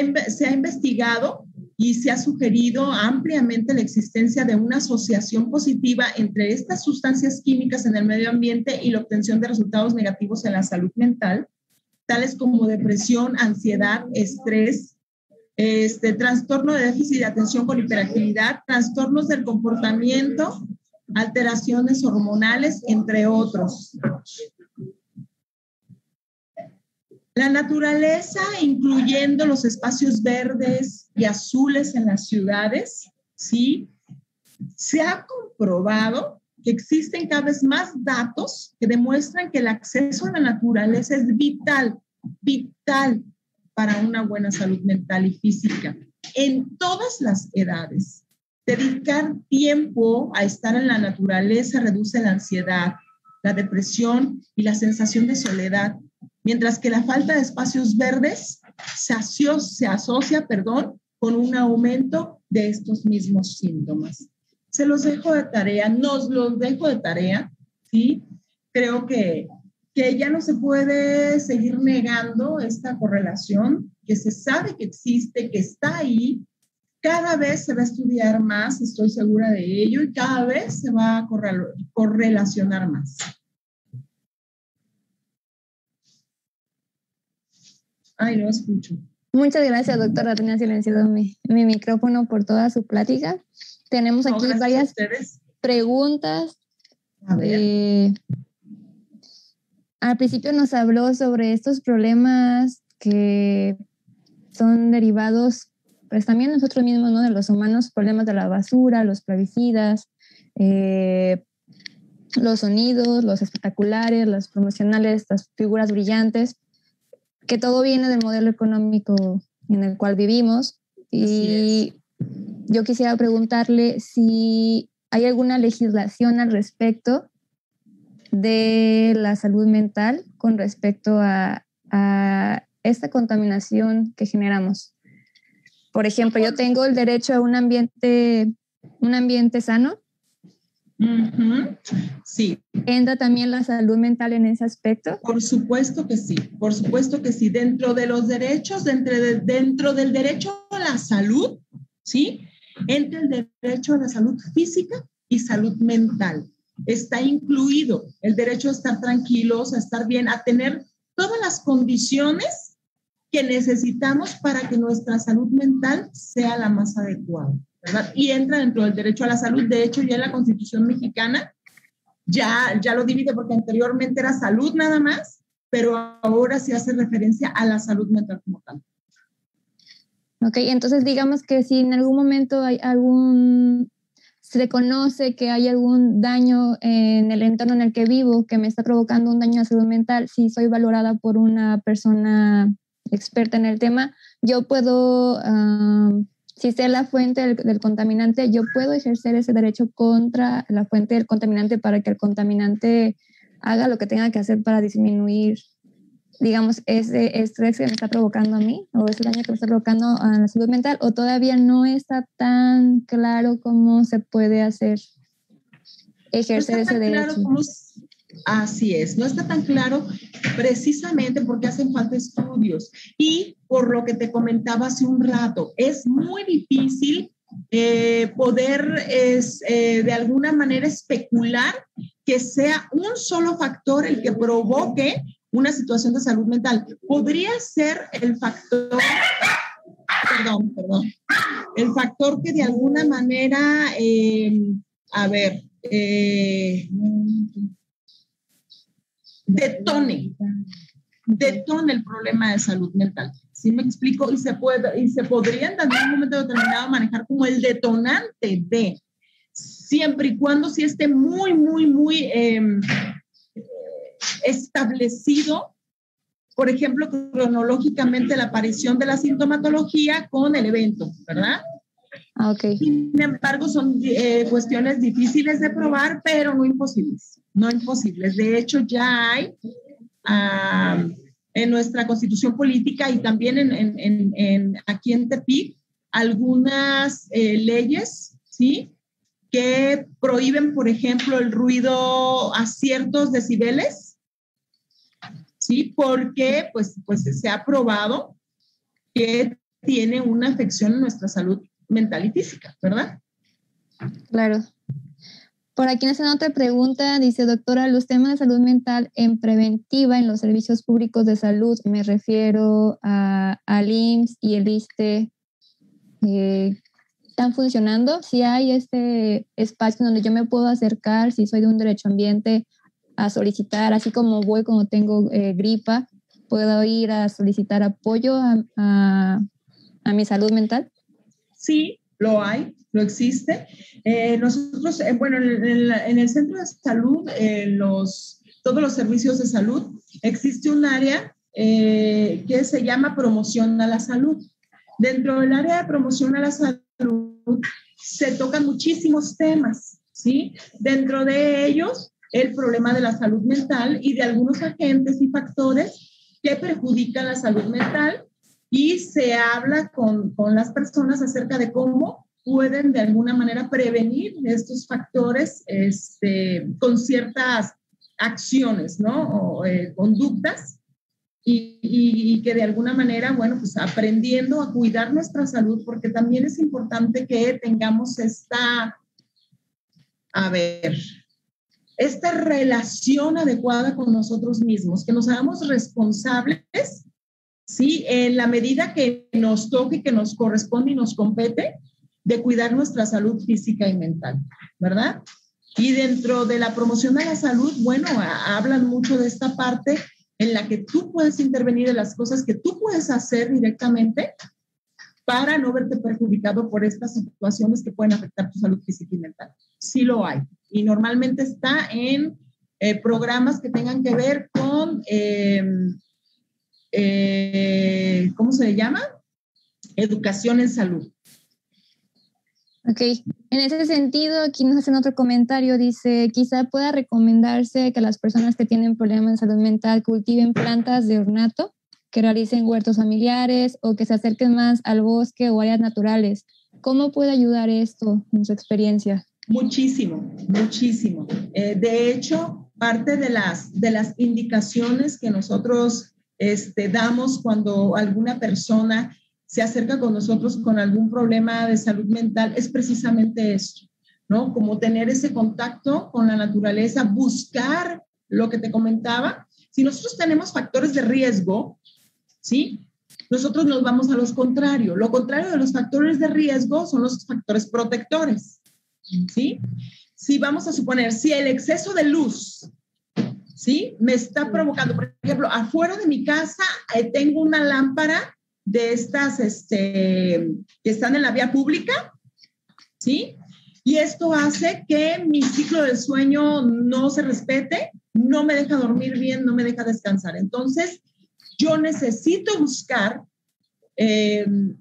ha investigado y se ha sugerido ampliamente la existencia de una asociación positiva entre estas sustancias químicas en el medio ambiente y la obtención de resultados negativos en la salud mental, tales como depresión, ansiedad, estrés, trastorno de déficit de atención con hiperactividad, trastornos del comportamiento, alteraciones hormonales, entre otros. La naturaleza, incluyendo los espacios verdes y azules en las ciudades, ¿sí? Se ha comprobado que existen cada vez más datos que demuestran que el acceso a la naturaleza es vital para una buena salud mental y física en todas las edades. Dedicar tiempo a estar en la naturaleza reduce la ansiedad, la depresión y la sensación de soledad, mientras que la falta de espacios verdes se asocia con un aumento de estos mismos síntomas. Se los dejo de tarea, nos los dejo de tarea, ¿sí? Creo que ya no se puede seguir negando esta correlación, que se sabe que existe, que está ahí. Cada vez se va a estudiar más, estoy segura de ello, y cada vez se va a correlacionar más. Ay, no escucho. Muchas gracias, doctora. Tenía silenciado mi micrófono por toda su plática. Tenemos aquí varias preguntas. A ver. Al principio nos habló sobre estos problemas que son derivados, pues también nosotros mismos, ¿no? De los humanos, problemas de la basura, los plaguicidas, los sonidos, los espectaculares, los promocionales, las figuras brillantes, que todo viene del modelo económico en el cual vivimos. Y yo quisiera preguntarle si hay alguna legislación al respecto de la salud mental con respecto a esta contaminación que generamos. Por ejemplo, yo tengo el derecho a un ambiente sano. Uh-huh. Sí. ¿Entra también la salud mental en ese aspecto? Por supuesto que sí, por supuesto que sí. Dentro de los derechos, dentro del derecho a la salud, ¿sí? Entra el derecho a la salud física y salud mental. está incluido el derecho a estar tranquilos, a estar bien, a tener todas las condiciones que necesitamos para que nuestra salud mental sea la más adecuada, ¿verdad? Y entra dentro del derecho a la salud. De hecho, ya en la Constitución mexicana ya lo divide, porque anteriormente era salud nada más, pero ahora se hace referencia a la salud mental como tal. Ok, entonces digamos que si en algún momento se conoce que hay algún daño en el entorno en el que vivo que me está provocando un daño a salud mental, si soy valorada por una persona experta en el tema, yo puedo, si sé la fuente del contaminante, yo puedo ejercer ese derecho contra la fuente del contaminante para que el contaminante haga lo que tenga que hacer para disminuir, digamos, ese estrés que me está provocando a mí o ese daño que me está provocando a la salud mental, o todavía no está tan claro cómo se puede ejercer ese derecho. Claro así es, no está tan claro precisamente porque hacen falta estudios y por lo que te comentaba hace un rato, es muy difícil poder de alguna manera especular que sea un solo factor el que provoque una situación de salud mental. Podría ser el factor, el factor que de alguna manera, detone el problema de salud mental. ¿Sí me explico? Y se podría en algún momento determinado manejar como el detonante de, siempre y cuando sí esté muy establecido, por ejemplo, cronológicamente la aparición de la sintomatología con el evento, ¿verdad? Okay. Sin embargo, son cuestiones difíciles de probar, pero no imposibles. No imposibles. De hecho, ya hay en nuestra Constitución Política y también aquí en Tepic algunas leyes, ¿sí?, que prohíben, por ejemplo, el ruido a ciertos decibeles, ¿sí? Porque pues se ha probado que tiene una afección en nuestra salud mental y física, ¿verdad? Claro. Por aquí nos hacen otra pregunta, dice, doctora, los temas de salud mental en preventiva en los servicios públicos de salud, me refiero al IMSS y el ISSSTE, ¿están funcionando? Si hay este espacio donde yo me puedo acercar, si soy de un derecho ambiente, a solicitar, así como voy cuando tengo gripa, puedo ir a solicitar apoyo a mi salud mental. Sí, lo hay, lo existe. Nosotros, en el centro de salud, todos los servicios de salud, existe un área que se llama promoción a la salud. Dentro del área de promoción a la salud se tocan muchísimos temas, ¿sí? Dentro de ellos, el problema de la salud mental y de algunos agentes y factores que perjudican la salud mental, y se habla con las personas acerca de cómo pueden de alguna manera prevenir estos factores con ciertas acciones, ¿no? O conductas, y que de alguna manera, bueno, pues aprendiendo a cuidar nuestra salud, porque también es importante que tengamos esta relación adecuada con nosotros mismos, que nos hagamos responsables, ¿sí? En la medida que nos toque, que nos corresponde y nos compete, de cuidar nuestra salud física y mental, ¿verdad? Y dentro de la promoción de la salud, bueno, hablan mucho de esta parte en la que tú puedes intervenir, en las cosas que tú puedes hacer directamente para no verte perjudicado por estas situaciones que pueden afectar tu salud física y mental. Sí lo hay. Y normalmente está en programas que tengan que ver con, ¿cómo se le llama? Educación en salud. Ok, en ese sentido, aquí nos hacen otro comentario, dice, quizá pueda recomendarse que las personas que tienen problemas de salud mental cultiven plantas de ornato, que realicen huertos familiares o que se acerquen más al bosque o áreas naturales. ¿Cómo puede ayudar esto en su experiencia? Muchísimo, muchísimo. De hecho, parte de las indicaciones que nosotros damos cuando alguna persona se acerca con nosotros con algún problema de salud mental es precisamente esto. ¿no? Como tener ese contacto con la naturaleza, buscar lo que te comentaba. Si nosotros tenemos factores de riesgo, ¿sí? Nosotros nos vamos a los contrarios. Lo contrario de los factores de riesgo son los factores protectores, ¿sí? Si vamos a suponer, si el exceso de luz, ¿sí? Me está provocando, por ejemplo, afuera de mi casa tengo una lámpara de estas que están en la vía pública, ¿sí? Y esto hace que mi ciclo del sueño no se respete, no me deja dormir bien, no me deja descansar. Entonces, yo necesito buscar qué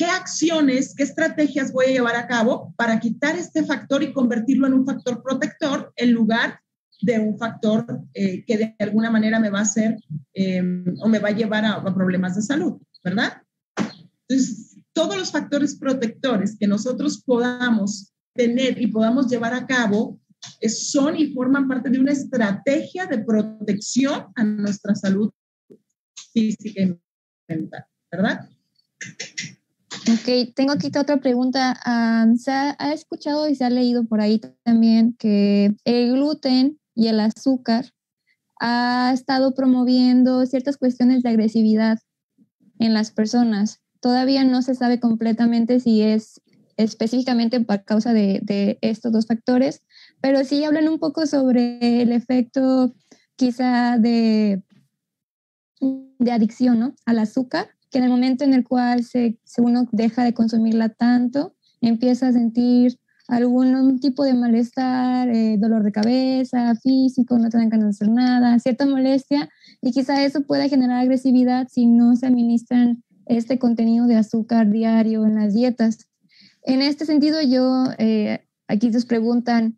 acciones, qué estrategias voy a llevar a cabo para quitar este factor y convertirlo en un factor protector en lugar de un factor que de alguna manera me va a hacer o me va a llevar a problemas de salud, ¿verdad? Entonces, todos los factores protectores que nosotros podamos tener y podamos llevar a cabo son y forman parte de una estrategia de protección a nuestra salud física y mental, ¿verdad? Ok, tengo aquí otra pregunta. Se ha escuchado y se ha leído por ahí también que el gluten y el azúcar ha estado promoviendo ciertas cuestiones de agresividad en las personas. Todavía no se sabe completamente si es específicamente por causa de estos dos factores, pero sí hablan un poco sobre el efecto quizá de adicción, ¿no? Al azúcar, que en el momento en el cual uno deja de consumirla tanto, empieza a sentir algún tipo de malestar, dolor de cabeza, físico, no te dan ganas de hacer nada, cierta molestia, y quizá eso pueda generar agresividad si no se administran este contenido de azúcar diario en las dietas. En este sentido, aquí nos preguntan,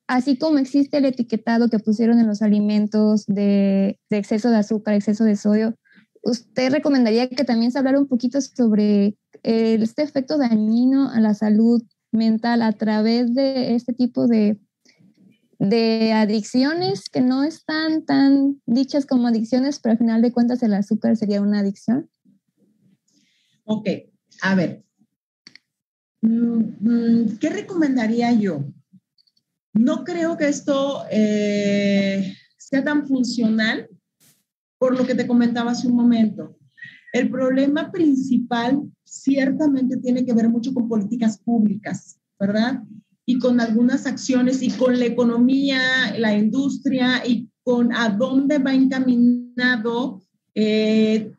así como existe el etiquetado que pusieron en los alimentos de exceso de azúcar, exceso de sodio, ¿usted recomendaría que también se hablara un poquito sobre este efecto dañino a la salud mental a través de este tipo de adicciones que no están tan dichas como adicciones, pero al final de cuentas el azúcar sería una adicción? Ok, a ver, ¿qué recomendaría yo? No creo que esto sea tan funcional por lo que te comentaba hace un momento. El problema principal ciertamente tiene que ver mucho con políticas públicas, ¿verdad? Y con algunas acciones y con la economía, la industria y con a dónde va encaminado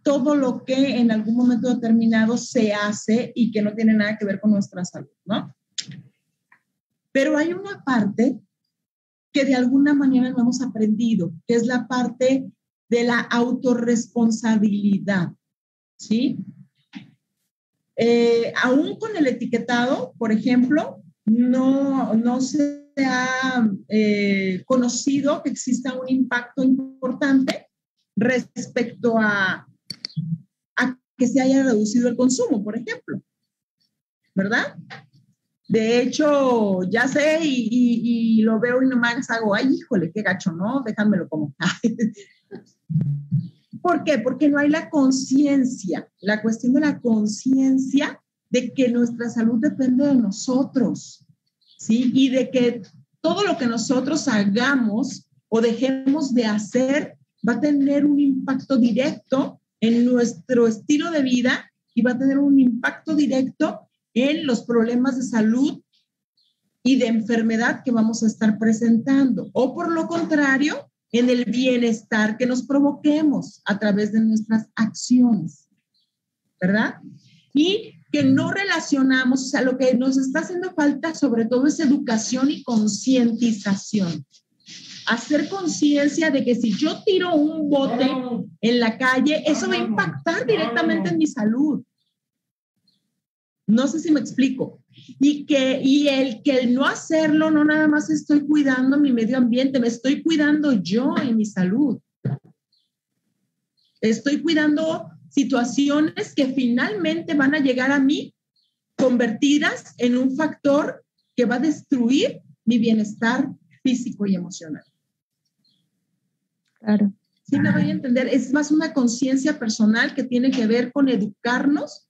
todo lo que en algún momento determinado se hace y que no tiene nada que ver con nuestra salud, ¿no? Pero hay una parte que de alguna manera no hemos aprendido, que es la parte de la autorresponsabilidad, ¿sí? Aún con el etiquetado, por ejemplo, no se ha conocido que exista un impacto importante respecto a que se haya reducido el consumo, por ejemplo, ¿verdad? De hecho, ya sé y lo veo y nomás hago, ay, híjole, qué gacho, ¿no? Déjamelo como. ¿Por qué? Porque no hay la conciencia, la cuestión de la conciencia de que nuestra salud depende de nosotros, ¿sí? Y de que todo lo que nosotros hagamos o dejemos de hacer va a tener un impacto directo en nuestro estilo de vida y va a tener un impacto directo en los problemas de salud y de enfermedad que vamos a estar presentando. O por lo contrario, en el bienestar que nos provoquemos a través de nuestras acciones, ¿verdad? Y que no relacionamos, o sea, lo que nos está haciendo falta sobre todo es educación y concientización. Hacer conciencia de que si yo tiro un bote en la calle, eso va a impactar directamente en mi salud. No sé si me explico. Y el no hacerlo, no nada más estoy cuidando mi medio ambiente, me estoy cuidando yo y mi salud. Estoy cuidando situaciones que finalmente van a llegar a mí convertidas en un factor que va a destruir mi bienestar físico y emocional. Claro. ¿Sí me voy a entender? Es más una conciencia personal que tiene que ver con educarnos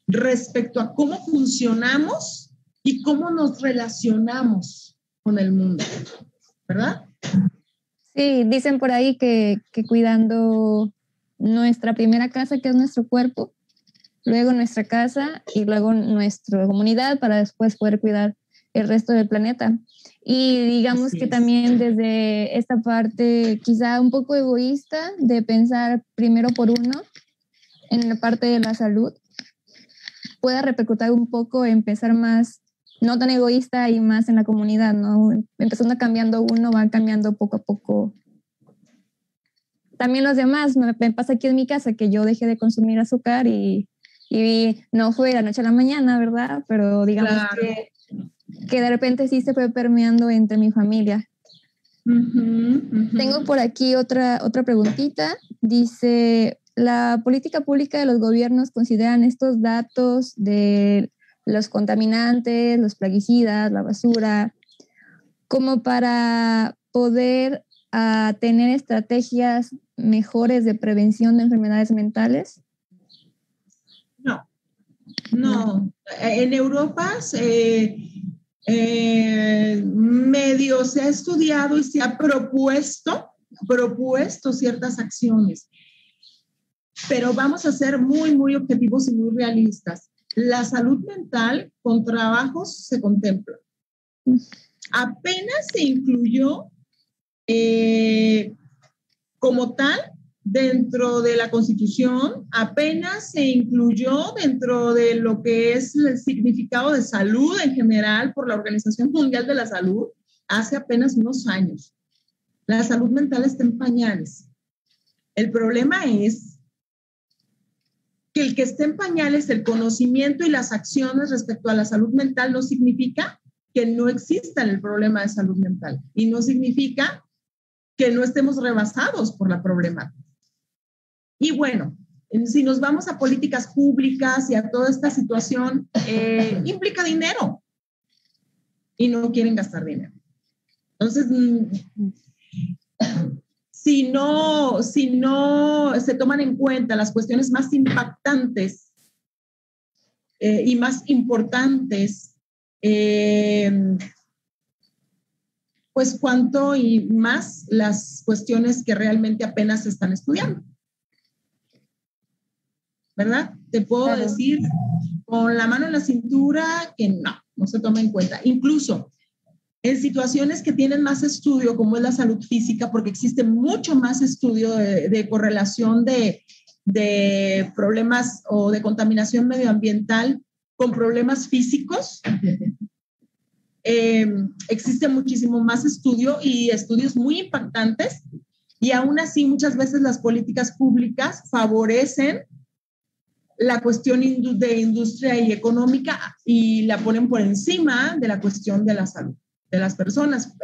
respecto a cómo funcionamos y cómo nos relacionamos con el mundo, ¿verdad? Sí, dicen por ahí que cuidando nuestra primera casa, que es nuestro cuerpo, luego nuestra casa y luego nuestra comunidad para después poder cuidar el resto del planeta. Y digamos Así que es. también desde esta parte quizá un poco egoísta de pensar primero por uno en la parte de la salud, pueda repercutir un poco en pensar más, no tan egoísta y más en la comunidad, ¿no? Empezando cambiando uno, va cambiando poco a poco también los demás. Me pasa aquí en mi casa que yo dejé de consumir azúcar y no fue de la noche a la mañana, ¿verdad? Pero digamos Claro. que de repente sí se fue permeando entre mi familia. Tengo por aquí otra preguntita. Dice, ¿la política pública de los gobiernos consideran estos datos de los contaminantes, los plaguicidas, la basura, como para poder tener estrategias mejores de prevención de enfermedades mentales? No. En Europa medio se ha estudiado y se ha propuesto ciertas acciones, pero vamos a ser muy, muy objetivos y muy realistas. La salud mental con trabajos se contempla. Apenas se incluyó como tal dentro de la Constitución, apenas se incluyó dentro de lo que es el significado de salud en general por la Organización Mundial de la Salud hace apenas unos años. La salud mental está en pañales. El problema es que el que esté en pañales, el conocimiento y las acciones respecto a la salud mental no significa que no exista el problema de salud mental y no significa que no estemos rebasados por la problemática. Y bueno, si nos vamos a políticas públicas y a toda esta situación, implica dinero y no quieren gastar dinero. Entonces, si no se toman en cuenta las cuestiones más impactantes y más importantes, pues cuánto y más las cuestiones que realmente apenas se están estudiando. ¿Verdad? Te puedo decir con la mano en la cintura que no se toma en cuenta. Incluso en situaciones que tienen más estudio, como es la salud física, porque existe mucho más estudio de correlación de problemas o de contaminación medioambiental con problemas físicos. Existe muchísimo más estudio y estudios muy impactantes, y aún así muchas veces las políticas públicas favorecen la cuestión de industria y económica y la ponen por encima de la cuestión de la salud de las personas,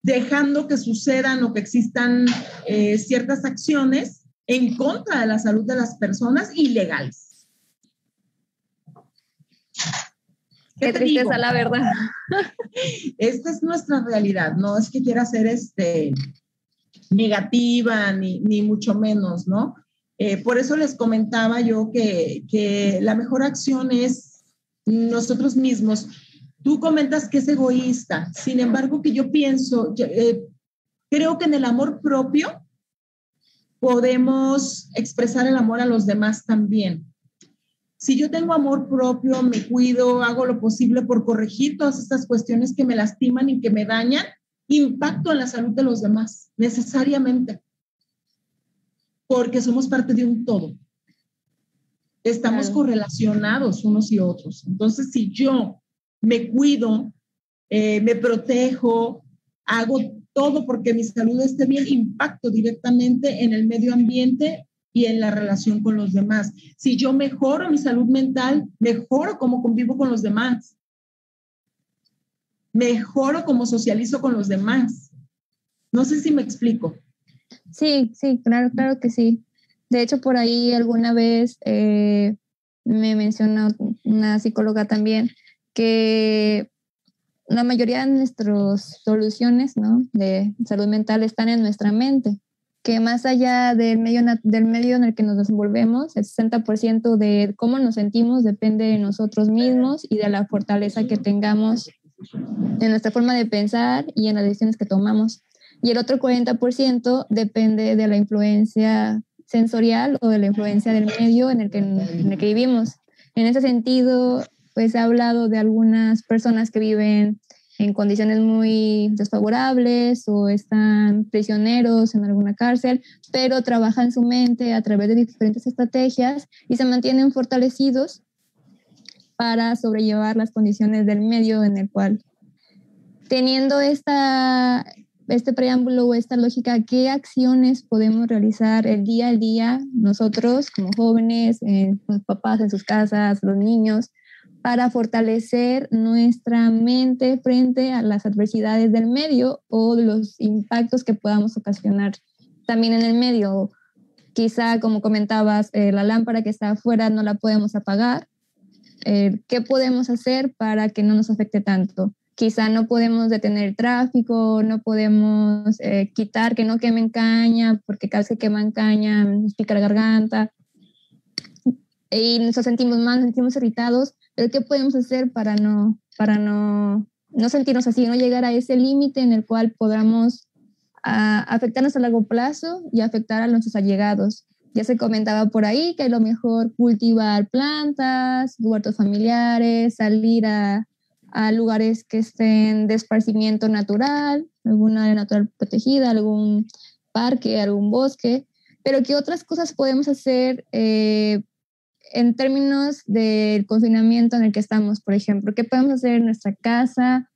dejando que sucedan o que existan ciertas acciones en contra de la salud de las personas ilegales. Qué tristeza, la verdad. Esta es nuestra realidad, no es que quiera ser negativa ni mucho menos, ¿no? Por eso les comentaba yo que la mejor acción es nosotros mismos. Tú comentas que es egoísta, sin embargo que yo pienso, creo que en el amor propio podemos expresar el amor a los demás también. Si yo tengo amor propio, me cuido, hago lo posible por corregir todas estas cuestiones que me lastiman y que me dañan, impacto en la salud de los demás, necesariamente. Porque somos parte de un todo. Estamos correlacionados unos y otros. Entonces, si yo me cuido, me protejo, hago todo porque mi salud esté bien, impacto directamente en el medio ambiente y en la relación con los demás. Si yo mejoro mi salud mental, mejoro cómo convivo con los demás. Mejoro cómo socializo con los demás. No sé si me explico. Sí, claro que sí. De hecho, por ahí alguna vez me mencionó una psicóloga también que la mayoría de nuestras soluciones, ¿no?, de salud mental están en nuestra mente. que más allá del medio en el que nos desenvolvemos, el 60% de cómo nos sentimos depende de nosotros mismos y de la fortaleza que tengamos en nuestra forma de pensar y en las decisiones que tomamos. Y el otro 40% depende de la influencia sensorial o de la influencia del medio en el que vivimos. En ese sentido, pues he hablado de algunas personas que viven en condiciones muy desfavorables o están prisioneros en alguna cárcel, pero trabajan su mente a través de diferentes estrategias y se mantienen fortalecidos para sobrellevar las condiciones del medio en el cual, teniendo este preámbulo o esta lógica, ¿qué acciones podemos realizar el día al día nosotros como jóvenes, los papás en sus casas, los niños, para fortalecer nuestra mente frente a las adversidades del medio o de los impactos que podamos ocasionar también en el medio? Quizá, como comentabas, la lámpara que está afuera no la podemos apagar. ¿Qué podemos hacer para que no nos afecte tanto? Quizá no podemos detener el tráfico, no podemos quitar que no quemen caña, porque cada vez que queman caña nos pica la garganta y nos sentimos mal, nos sentimos irritados. Pero ¿qué podemos hacer para no sentirnos así, no llegar a ese límite en el cual podamos afectarnos a largo plazo y afectar a nuestros allegados? Ya se comentaba por ahí que a lo mejor cultivar plantas, huertos familiares, salir a lugares que estén de esparcimiento natural, alguna área natural protegida, algún parque, algún bosque. Pero ¿qué otras cosas podemos hacer en términos del confinamiento en el que estamos, por ejemplo? ¿Qué podemos hacer en nuestra casa?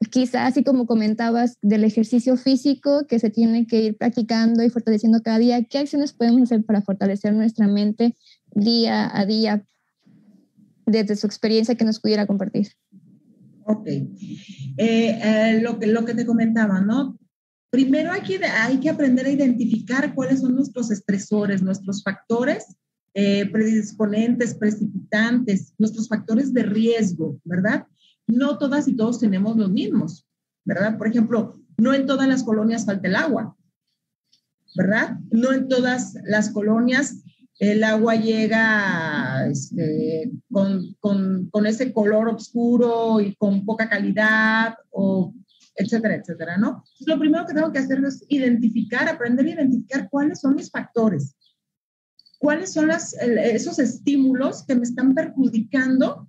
Quizás, así como comentabas, del ejercicio físico que se tiene que ir practicando y fortaleciendo cada día. ¿Qué acciones podemos hacer para fortalecer nuestra mente día a día desde su experiencia que nos pudiera compartir? Ok. Lo que te comentaba, ¿no? Primero hay que aprender a identificar cuáles son nuestros estresores, nuestros factores predisponentes, precipitantes, nuestros factores de riesgo, ¿verdad? No todas y todos tenemos los mismos, ¿verdad? Por ejemplo, no en todas las colonias falta el agua, ¿verdad? No en todas las colonias el agua llega con ese color oscuro y con poca calidad, o etcétera, etcétera, ¿no? Entonces, lo primero que tengo que hacer es aprender a identificar cuáles son mis factores, cuáles son esos estímulos que me están perjudicando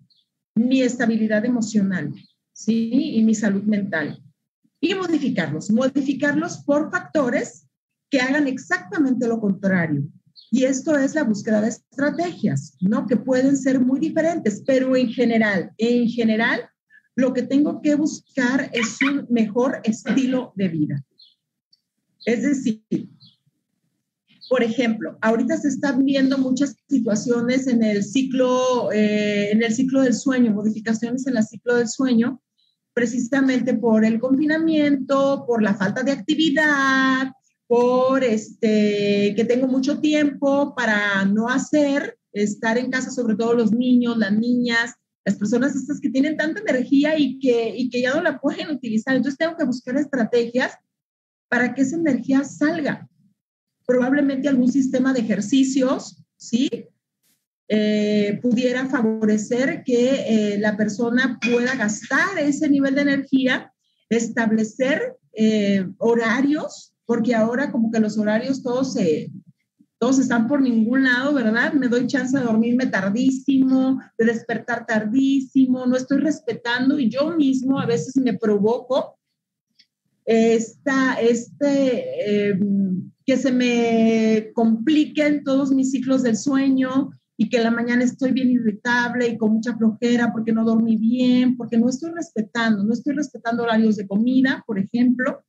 mi estabilidad emocional, ¿sí? Y mi salud mental. Y modificarlos por factores que hagan exactamente lo contrario. Y esto es la búsqueda de estrategias, ¿no? Que pueden ser muy diferentes, pero en general, lo que tengo que buscar es un mejor estilo de vida. Es decir, por ejemplo, ahorita se están viendo muchas situaciones en el ciclo del sueño, modificaciones en el ciclo del sueño, precisamente por el confinamiento, por la falta de actividad, por que tengo mucho tiempo para no estar en casa, sobre todo los niños, las niñas, las personas estas que tienen tanta energía y que ya no la pueden utilizar. Entonces tengo que buscar estrategias para que esa energía salga. Probablemente algún sistema de ejercicios, ¿sí? Pudiera favorecer que la persona pueda gastar ese nivel de energía, establecer horarios, porque ahora como que los horarios todos están por ningún lado, ¿verdad? Me doy chance de dormirme tardísimo, de despertar tardísimo, no estoy respetando y yo mismo a veces me provoco que se me compliquen todos mis ciclos del sueño y que en la mañana estoy bien irritable y con mucha flojera porque no dormí bien, porque no estoy respetando horarios de comida, por ejemplo,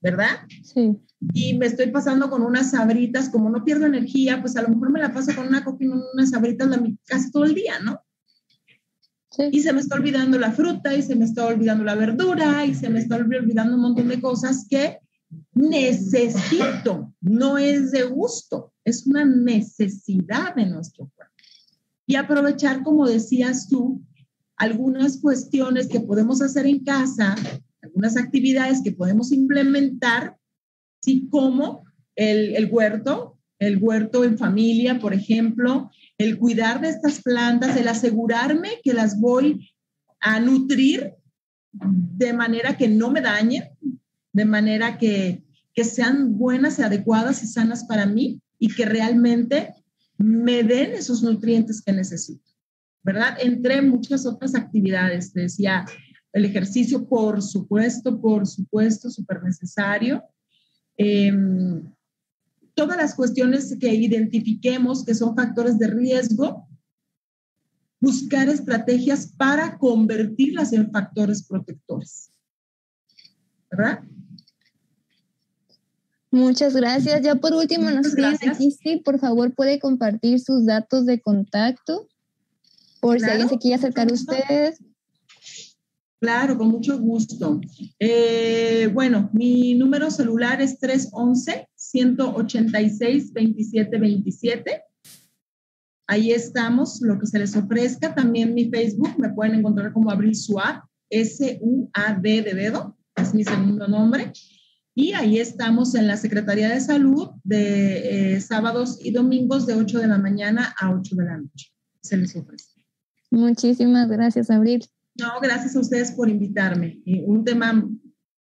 ¿verdad? Sí. Y me estoy pasando con unas sabritas, como no pierdo energía, pues a lo mejor me la paso con una coca y unas sabritas casi todo el día, ¿no? Sí. Y se me está olvidando la fruta y se me está olvidando la verdura y se me está olvidando un montón de cosas que necesito, no es de gusto, es una necesidad de nuestro cuerpo. Y aprovechar, como decías tú, algunas cuestiones que podemos hacer en casa, algunas actividades que podemos implementar ¿sí? Como el huerto en familia, por ejemplo, el cuidar de estas plantas, el asegurarme que las voy a nutrir de manera que no me dañen, de manera que sean buenas, adecuadas y sanas para mí y que realmente me den esos nutrientes que necesito, ¿verdad? Entre muchas otras actividades, te decía, el ejercicio, por supuesto, súper necesario. Todas las cuestiones que identifiquemos que son factores de riesgo, buscar estrategias para convertirlas en factores protectores, ¿verdad? Muchas gracias. Ya por último nos piden aquí, sí, por favor puede compartir sus datos de contacto por si alguien se quiere acercar a ustedes. Claro, con mucho gusto. Bueno, mi número celular es 311-186-2727. Ahí estamos, lo que se les ofrezca. También mi Facebook, me pueden encontrar como Abril Suad, S-U-A-D de dedo, es mi segundo nombre. Y ahí estamos en la Secretaría de Salud de sábados y domingos de 8 de la mañana a 8 de la noche. Se les ofrece. Muchísimas gracias, Abril. No, gracias a ustedes por invitarme. Un tema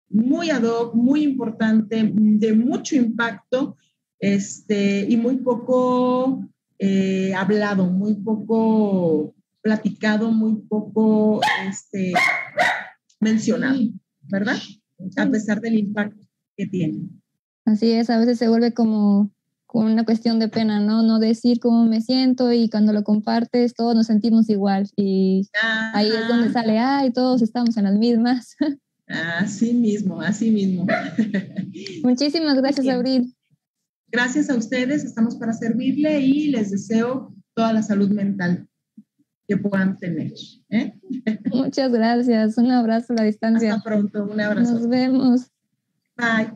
muy ad hoc, muy importante, de mucho impacto, y muy poco hablado, muy poco platicado, muy poco mencionado, ¿verdad? A pesar del impacto que tiene. Así es, a veces se vuelve como una cuestión de pena, ¿no? No decir cómo me siento y cuando lo compartes todos nos sentimos igual y ahí es donde sale, ay, todos estamos en las mismas. Así mismo, así mismo. Muchísimas gracias, Abril. Gracias a ustedes, estamos para servirle y les deseo toda la salud mental que puedan tener. Muchas gracias, un abrazo a la distancia. Hasta pronto, un abrazo. Nos vemos. Bye.